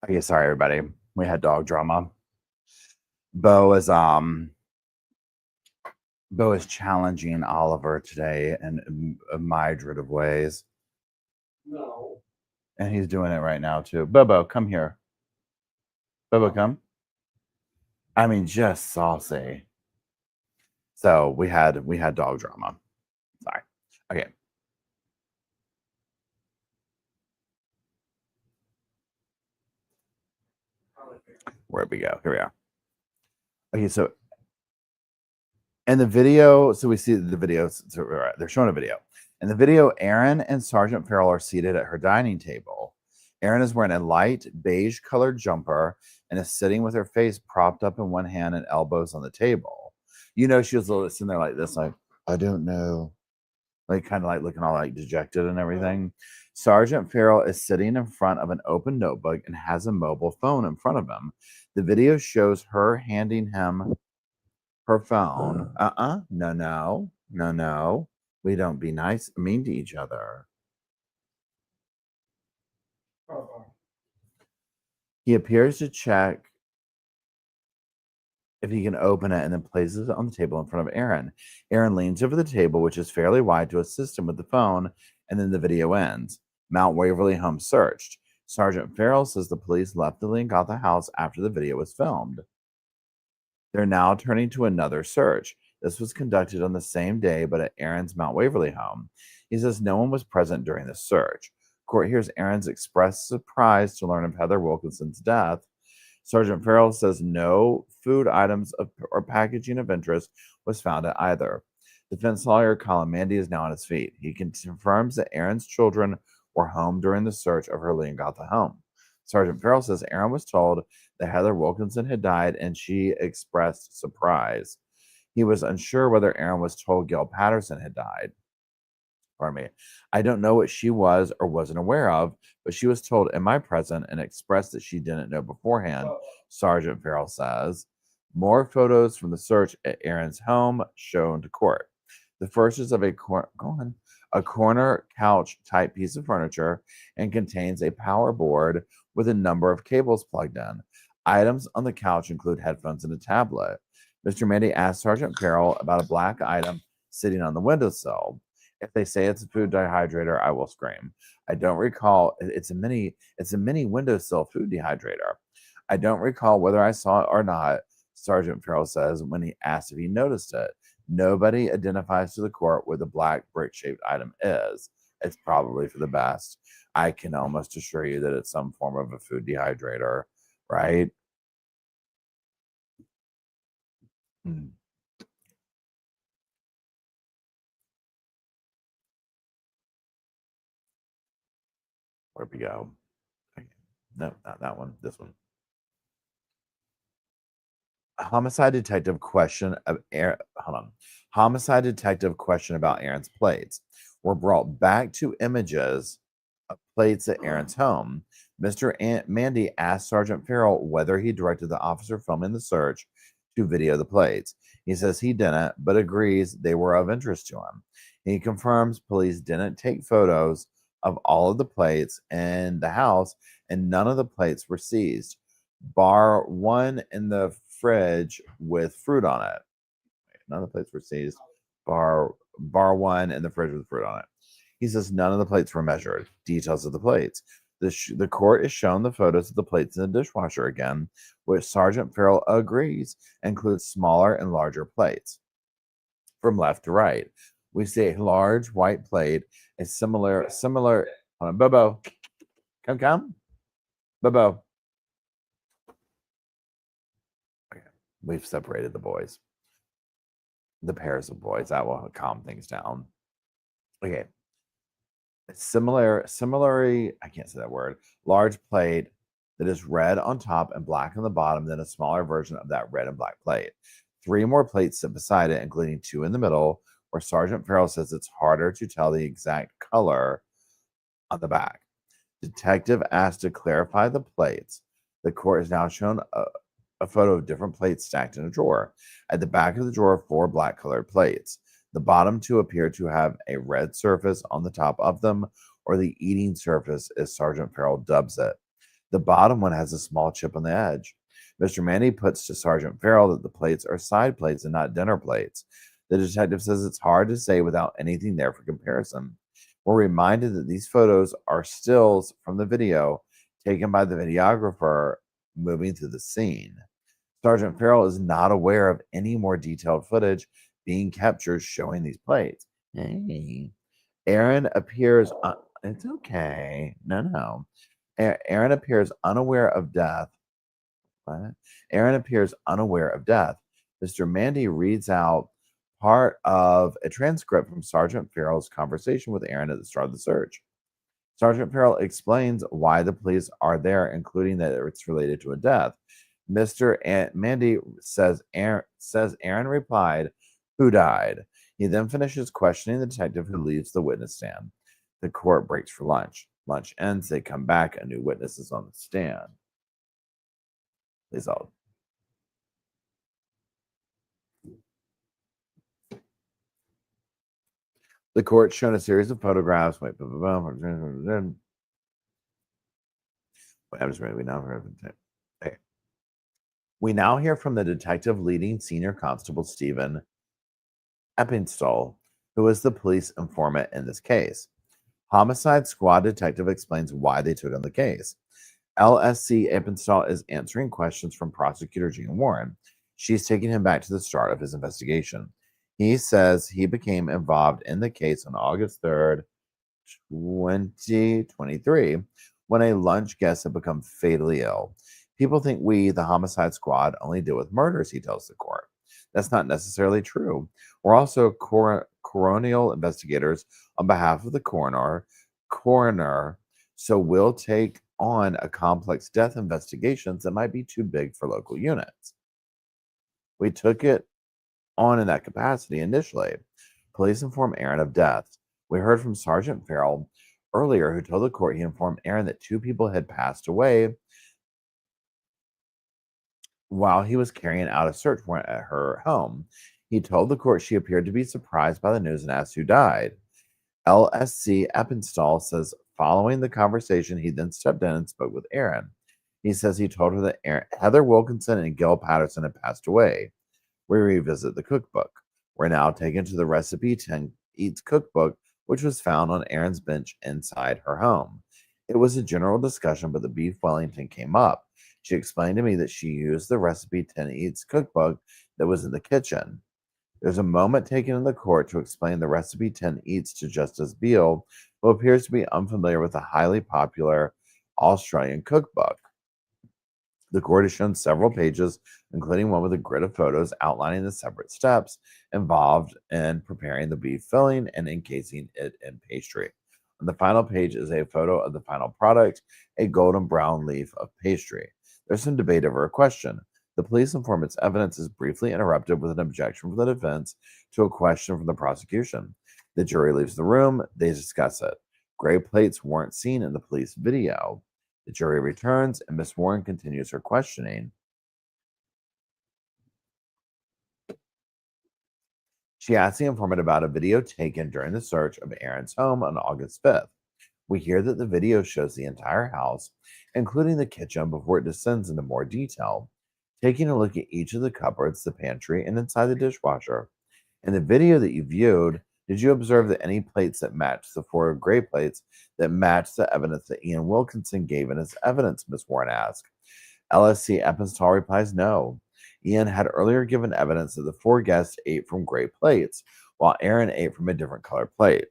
Okay, sorry everybody. We had dog drama. Bo is challenging Oliver today in a myriad of ways. No. And he's doing it right now too. Bobo, come here. Bobo, come. I mean, just saucy. So we had dog drama. Sorry. Okay. Where'd we go? Here we are. Okay, so in the video, so we see the video. So they're showing a video. In the video, Erin and Sergeant Farrell are seated at her dining table. Erin is wearing a light beige colored jumper and is sitting with her face propped up in one hand and elbows on the table. You know, she was sitting there like this, like, I don't know, like kind of like looking all like dejected and everything. Sergeant Farrell is sitting in front of an open notebook and has a mobile phone in front of him. The video shows her handing him her phone. No. We don't be mean to each other. He appears to check if he can open it and then places it on the table in front of Erin. Erin leans over the table, which is fairly wide, to assist him with the phone, and then the video ends. Mount Waverly home searched. Sergeant Farrell says the police left the Leongatha house after the video was filmed. They're now turning to another search. This was conducted on the same day, but at Erin's Mount Waverly home. He says no one was present during the search. Court hears Erin's expressed surprise to learn of Heather Wilkinson's death. Sergeant Farrell says no food items or packaging of interest was found at either. Defense lawyer Colin Mandy is now on his feet. He confirms that Erin's children were home during the search of her Leongatha home. Sergeant Farrell says Erin was told that Heather Wilkinson had died and she expressed surprise. He was unsure whether Erin was told Gail Patterson had died. Pardon me. I don't know what she was or wasn't aware of, but she was told in my presence and expressed that she didn't know beforehand, Sergeant Farrell says. More photos from the search at Erin's home shown to court. The first is of a corner couch type piece of furniture and contains a power board with a number of cables plugged in. Items on the couch include headphones and a tablet. Mr. Mandy asked Sergeant Farrell about a black item sitting on the windowsill. If they say it's a food dehydrator, I will scream. I don't recall. It's a mini windowsill food dehydrator. I don't recall whether I saw it or not, Sergeant Farrell says when he asked if he noticed it. Nobody identifies to the court what the black brick-shaped item is. It's probably for the best. I can almost assure you that it's some form of a food dehydrator, right? Where'd we go? Okay. No, not that one. This one. Homicide detective question about Erin's plates. We're brought back to images of plates at Erin's home. Mr. Mandy asked Sergeant Farrell whether he directed the officer filming the search to video the plates. He says he didn't, but agrees they were of interest to him. He confirms police didn't take photos of all of the plates in the house, and none of the plates were seized, bar one in the fridge with fruit on it. None of the plates were seized, bar one in the fridge with fruit on it. He says none of the plates were measured. Details of the plates. The court is shown the photos of the plates in the dishwasher again, which Sergeant Farrell agrees includes smaller and larger plates. From left to right, we see a large white plate, a similar. Hold on, Bobo, come, Bobo. Okay, we've separated the boys, the pairs of boys. That will calm things down. Okay. Similarly, I can't say that word. Large plate that is red on top and black on the bottom, then a smaller version of that red and black plate. 3 more plates sit beside it, including 2 in the middle, where Sergeant Farrell says it's harder to tell the exact color on the back. Detective asked to clarify the plates. The court has now shown a photo of different plates stacked in a drawer. At the back of the drawer, 4 black colored plates. The bottom 2 appear to have a red surface on the top of them, or the eating surface, as Sergeant Farrell dubs it. The bottom one has a small chip on the edge. Mr. Mandy puts to Sergeant Farrell that the plates are side plates and not dinner plates. The detective says it's hard to say without anything there for comparison. We're reminded that these photos are stills from the video taken by the videographer moving through the scene. Sergeant Farrell is not aware of any more detailed footage being captured showing these plates. Hey. Aaron appears. It's okay. No. Aaron appears unaware of death. What? Aaron appears unaware of death. Mr. Mandy reads out part of a transcript from Sergeant Farrell's conversation with Aaron at the start of the search. Sergeant Farrell explains why the police are there, including that it's related to a death. Mr. Mandy says Aaron replied, "Who died?" He then finishes questioning the detective who leaves the witness stand. The court breaks for lunch. Lunch ends. They come back. A new witness is on the stand. Please hold. The court shown a series of photographs. Wait, I'm just ready. We now hear from the detective leading Senior Constable Stephen Eppingstall, who is the police informant in this case. Homicide Squad detective explains why they took on the case. LSC Eppingstall is answering questions from prosecutor Jean Warren. She's taking him back to the start of his investigation. He says he became involved in the case on August 3rd, 2023, when a lunch guest had become fatally ill. People think we, the Homicide Squad, only deal with murders, he tells the court. That's not necessarily true. We're also coronial investigators on behalf of the coroner, so we'll take on a complex death investigations that might be too big for local units. We took it on in that capacity initially. Police informed Aaron of death. We heard from Sergeant Farrell earlier, who told the court he informed Aaron that 2 people had passed away while he was carrying out a search warrant at her home. He told the court she appeared to be surprised by the news and asked who died. LSC Eppingstall says following the conversation, he then stepped in and spoke with Aaron. He says he told her that Heather Wilkinson and Gil Patterson had passed away. We revisit the cookbook. We're now taken to the Recipe 10 Eats cookbook, which was found on Aaron's bench inside her home. It was a general discussion, but the beef Wellington came up. She explained to me that she used the Recipe 10 Eats cookbook that was in the kitchen. There's a moment taken in the court to explain the Recipe 10 Eats to Justice Beale, who appears to be unfamiliar with the highly popular Australian cookbook. The court has shown several pages, including one with a grid of photos outlining the separate steps involved in preparing the beef filling and encasing it in pastry. On the final page is a photo of the final product, a golden brown leaf of pastry. There's some debate over a question. The police informant's evidence is briefly interrupted with an objection from the defense to a question from the prosecution. The jury leaves the room. They discuss it. Gray plates weren't seen in the police video. The jury returns, and Miss Warren continues her questioning. She asks the informant about a video taken during the search of Aaron's home on August 5th. We hear that the video shows the entire house, including the kitchen, before it descends into more detail, taking a look at each of the cupboards, the pantry, and inside the dishwasher. In the video that you viewed, did you observe that any plates that matched the 4 gray plates that matched the evidence that Ian Wilkinson gave in his evidence? Miss Warren asked. LSC Eppingstall replies no. Ian had earlier given evidence that the 4 guests ate from gray plates, while Aaron ate from a different color plate.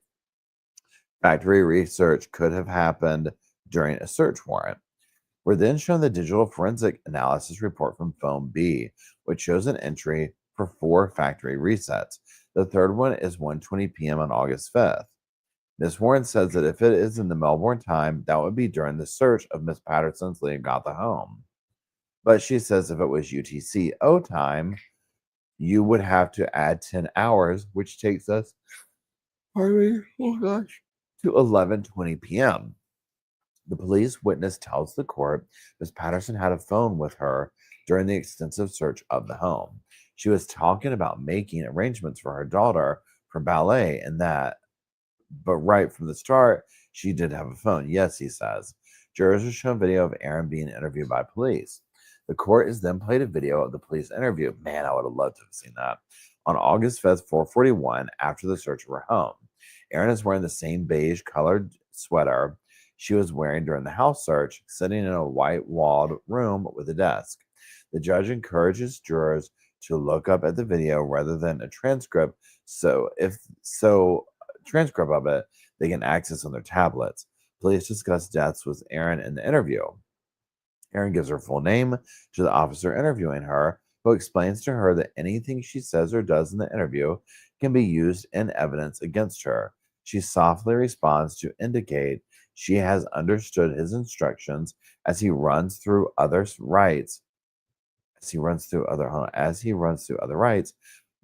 Factory research could have happened during a search warrant. We're then shown the digital forensic analysis report from Phone B, which shows an entry for 4 factory resets. The third one is 1:20 p.m. on August 5th. Miss Warren says that if it is in the Melbourne time, that would be during the search of Miss Patterson's Leongatha home. But she says if it was UTC-O time, you would have to add 10 hours, which takes us, to 11:20 p.m. The police witness tells the court Miss Patterson had a phone with her during the extensive search of the home. She was talking about making arrangements for her daughter for ballet and that, but right from the start, she did have a phone. Yes, he says. Jurors are shown video of Aaron being interviewed by police. The court is then played a video of the police interview. Man, I would have loved to have seen that. On August 5th, 4:41, after the search of her home. Aaron is wearing the same beige colored sweater she was wearing during the house search, sitting in a white walled room with a desk. The judge encourages jurors to look up at the video rather than a transcript. Transcript of it, they can access on their tablets. Police discuss deaths with Aaron in the interview. Aaron gives her full name to the officer interviewing her, who explains to her that anything she says or does in the interview can be used in evidence against her. She softly responds to indicate she has understood his instructions as he runs through other rights. As he runs through other rights,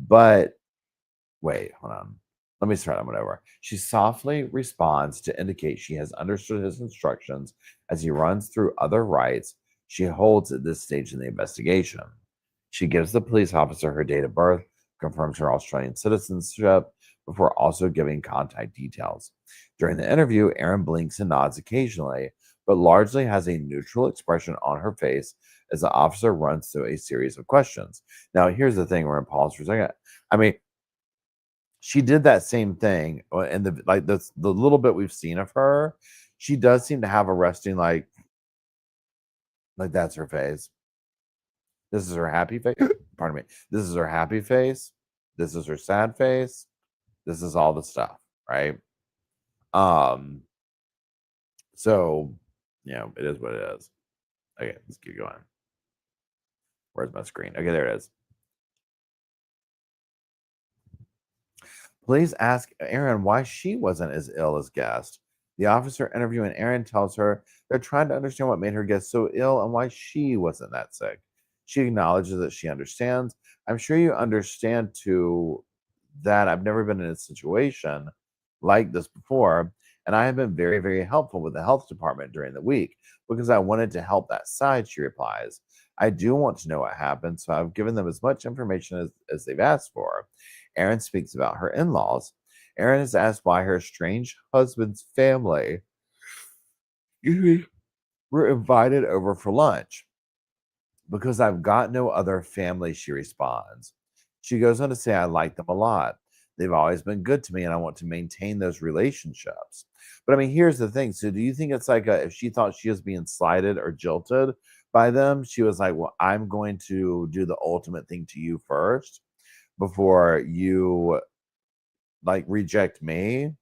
but wait, hold on. Let me start that one over. She softly responds to indicate she has understood his instructions as he runs through other rights she holds at this stage in the investigation. She gives the police officer her date of birth, confirms her Australian citizenship, before also giving contact details. During the interview, Aaron blinks and nods occasionally, but largely has a neutral expression on her face as the officer runs through a series of questions. Now, here's the thing, we're going to pause for a second. I mean, she did that same thing, and the little bit we've seen of her, she does seem to have a resting like that's her face. This is her happy face. Pardon me. This is her happy face. This is her sad face. This is all the stuff, right? So, it is what it is. Okay, let's keep going. Where's my screen? Okay, there it is. Police ask Aaron why she wasn't as ill as guessed. The officer interviewing Aaron tells her they're trying to understand what made her get so ill and why she wasn't that sick. She acknowledges that she understands. I'm sure you understand too that I've never been in a situation like this before, and I have been very, very helpful with the health department during the week because I wanted to help that side, she replies. I do want to know what happened, so I've given them as much information as they've asked for. Aaron speaks about her in-laws. Aaron is asked why her estranged husband's family were invited over for lunch. Because I've got no other family, she responds. She goes on to say, I like them a lot. They've always been good to me, and I want to maintain those relationships. But I mean, here's the thing. So do you think it's like if she thought she was being slighted or jilted by them, she was like, well, I'm going to do the ultimate thing to you first before you reject me?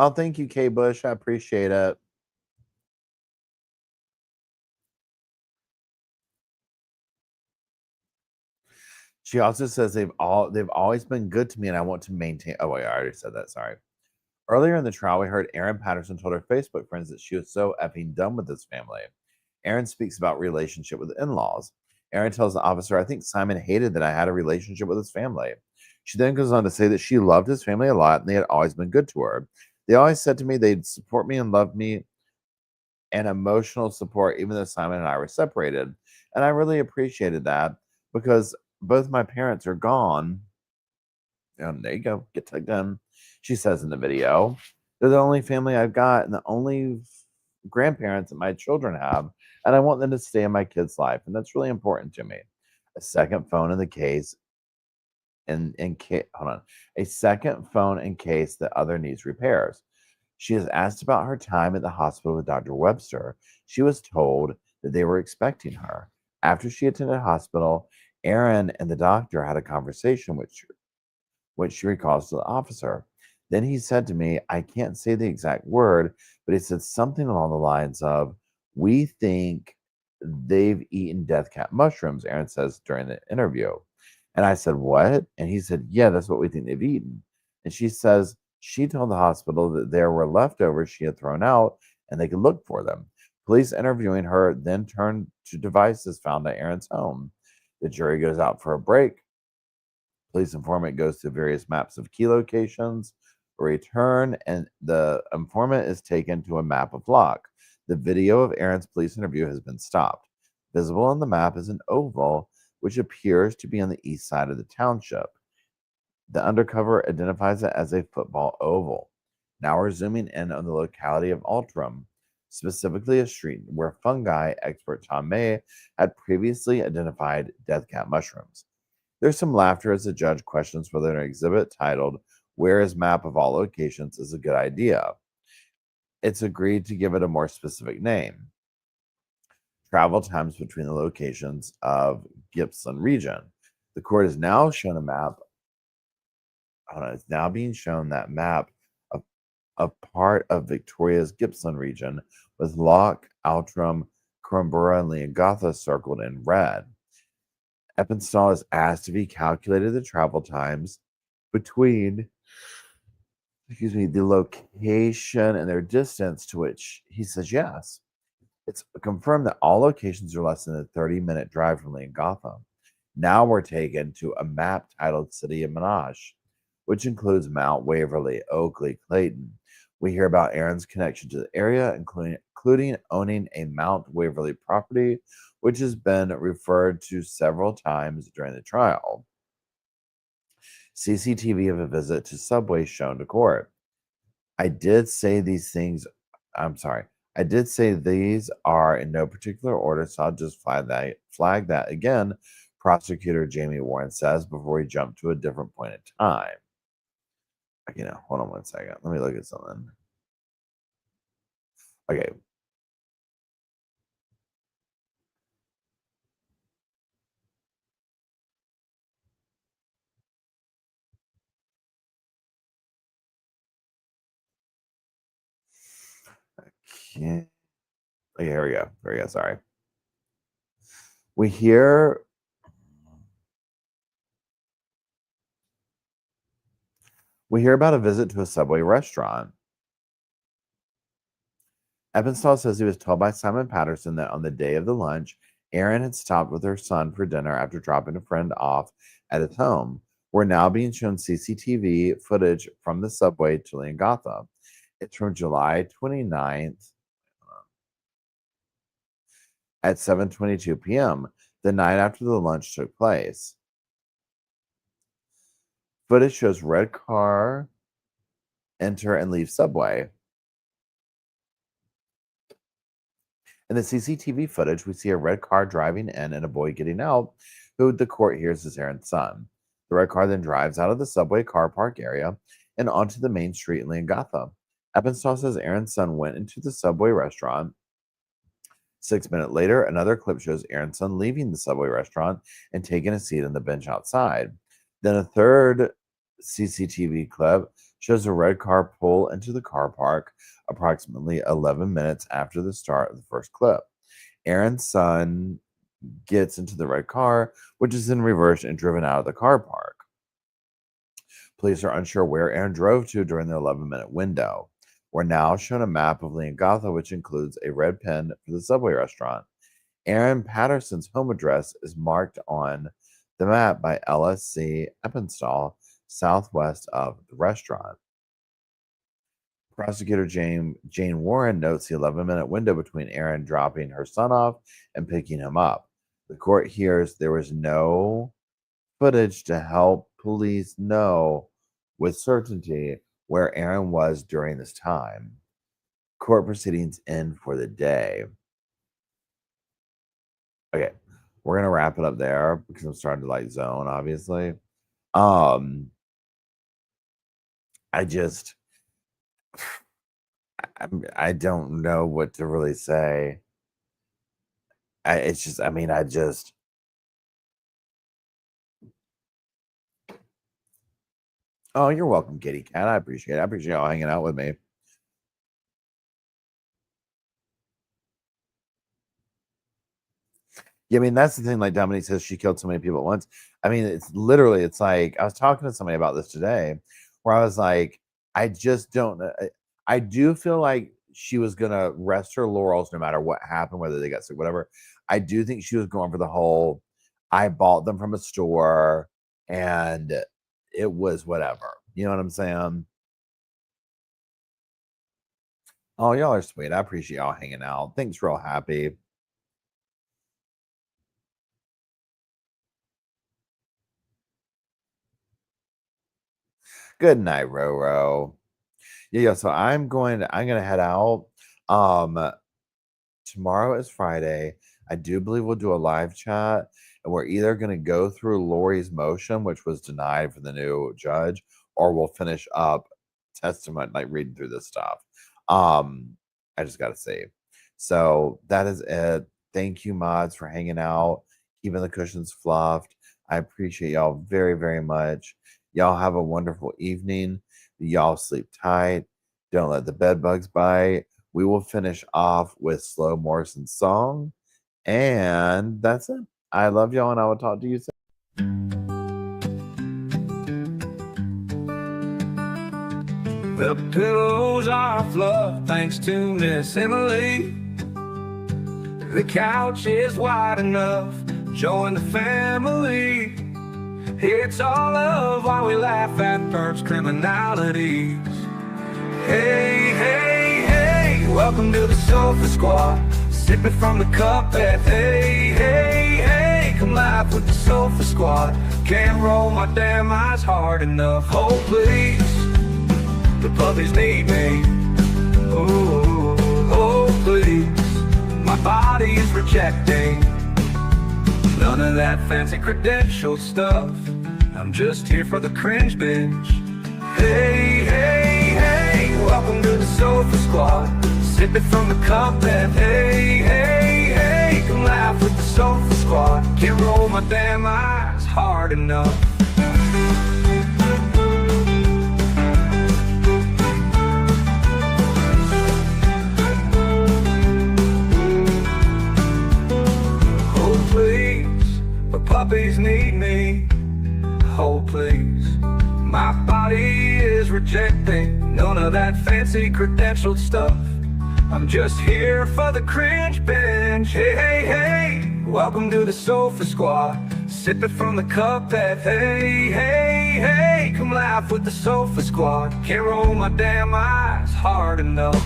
Oh, thank you, Kay Bush. I appreciate it. She also says they've always been good to me, and I want to maintain. Oh wait, I already said that. Sorry. Earlier in the trial, we heard Aaron Patterson told her Facebook friends that she was so effing done with this family. Aaron speaks about relationship with in-laws. Aaron tells the officer, I think Simon hated that I had a relationship with his family. She then goes on to say that she loved his family a lot and they had always been good to her. They always said to me they'd support me and love me and emotional support, even though Simon and I were separated. And I really appreciated that because both my parents are gone. And there you go, get tugged in. She says in the video, they're the only family I've got and the only grandparents that my children have, and I want them to stay in my kid's life, and that's really important to me. A second phone in the case, a second phone in case the other needs repairs. She is asked about her time at the hospital with Dr. Webster. She was told that they were expecting her. After she attended hospital, Aaron and the doctor had a conversation, which she recalls to the officer. Then he said to me, I can't say the exact word, but he said something along the lines of, we think they've eaten death cap mushrooms, Aaron says during the interview. And I said, what? And he said, yeah, that's what we think they've eaten. And she says she told the hospital that there were leftovers she had thrown out and they could look for them. Police interviewing her then turned to devices found at Aaron's home. The jury goes out for a break. Police informant goes through various maps of key locations. Return, and the informant is taken to a map of lock. The video of Aaron's police interview has been stopped. Visible on the map is an oval, which appears to be on the east side of the township. The undercover identifies it as a football oval. Now we're zooming in on the locality of Altram, specifically a street where fungi expert Tom May had previously identified death cap mushrooms. There's some laughter as the judge questions whether an exhibit titled "Where is Map of All Locations" is a good idea. It's agreed to give it a more specific name. Travel times between the locations of Gippsland region. The court is now shown a map. It's now being shown that map of a part of Victoria's Gippsland region with Loch, Outram, Corumburra, and Leongatha circled in red. Eppenstall is asked if he calculated the travel times between the location and their distance, to which he says yes. It's confirmed that all locations are less than a 30-minute drive from Leongatha. Now we're taken to a map titled City of Monash, which includes Mount Waverly, Oakley, Clayton. We hear about Aaron's connection to the area, including owning a Mount Waverly property, which has been referred to several times during the trial. CCTV of a visit to Subway shown to court. I did say these are in no particular order, so I'll just flag that again, Prosecutor Jamie Warren says before we jump to a different point in time. Hold on one second. Let me look at something. Okay. Okay. Here we go. Sorry. We hear about a visit to a Subway restaurant. Eppenstall says he was told by Simon Patterson that on the day of the lunch, Aaron had stopped with her son for dinner after dropping a friend off at his home. We're now being shown CCTV footage from the Subway to Leongatha. It's from July 29th at 7:22 p.m., the night after the lunch took place. Footage shows red car enter and leave Subway. In the CCTV footage, we see a red car driving in and a boy getting out, who the court hears is Aaron's son. The red car then drives out of the Subway car park area and onto the main street in Leongatha. Eppenstall says Aaron's son went into the Subway restaurant. 6 minutes later, another clip shows Aaron's son leaving the Subway restaurant and taking a seat on the bench outside. Then a third CCTV clip shows a red car pull into the car park approximately 11 minutes after the start of the first clip. Aaron's son gets into the red car, which is then reversed and driven out of the car park. Police are unsure where Aaron drove to during the 11-minute window. We're now shown a map of Leongatha, which includes a red pin for the Subway restaurant. Aaron Patterson's home address is marked on the map by LSC Eppenstall, southwest of the restaurant. Prosecutor Jane Warren notes the 11-minute window between Aaron dropping her son off and picking him up. The court hears there was no footage to help police know with certainty where Aaron was during this time. Court proceedings end for the day. Okay, we're gonna wrap it up there because I'm starting to zone, obviously. I don't know what to really say. Oh, you're welcome, kitty cat. I appreciate it. I appreciate y'all hanging out with me. Yeah, that's the thing. Like Dominique says, she killed so many people at once. It's like I was talking to somebody about this today, where I was like, I just don't. I do feel like she was gonna rest her laurels no matter what happened, whether they got sick, whatever. I do think she was going for the whole, I bought them from a store and it was whatever. You know what I'm saying? Oh, y'all are sweet. I appreciate y'all hanging out. Thanks, real happy. Good night, Roro. Yeah, so I'm gonna head out. Tomorrow is Friday. I do believe we'll do a live chat, and we're either gonna go through Lori's motion, which was denied for the new judge, or we'll finish up testimony, like reading through this stuff. I just gotta see. So that is it. Thank you, mods, for hanging out, keeping the cushions fluffed. I appreciate y'all very, very much. Y'all have a wonderful evening. Y'all sleep tight. Don't let the bed bugs bite. We will finish off with Slow Morrison's song. And that's it. I love y'all, and I will talk to you soon. The pillows are fluff thanks to Miss Emily. The couch is wide enough. Join the family. It's all love while we laugh at Bert's criminalities. Hey, hey, hey, welcome to the Sofa Squad. Sipping from the cup at hey, hey, hey, come laugh with the Sofa Squad. Can't roll my damn eyes hard enough. Oh, please, the puppies need me. Oh, oh, please, my body is rejecting none of that fancy credential stuff. I'm just here for the cringe binge. Hey, hey, hey, welcome to the Sofa Squad. Sipping from the cup and hey, hey, hey, come laugh with the Sofa Squad. Can't roll my damn eyes hard enough. Oh please, the puppies need me. Oh please, my body is rejecting none of that fancy credentialed stuff. I'm just here for the cringe binge. Hey, hey, hey, welcome to the Sofa Squad. Sipping from the cup that hey, hey, hey, come laugh with the Sofa Squad. Can't roll my damn eyes hard enough.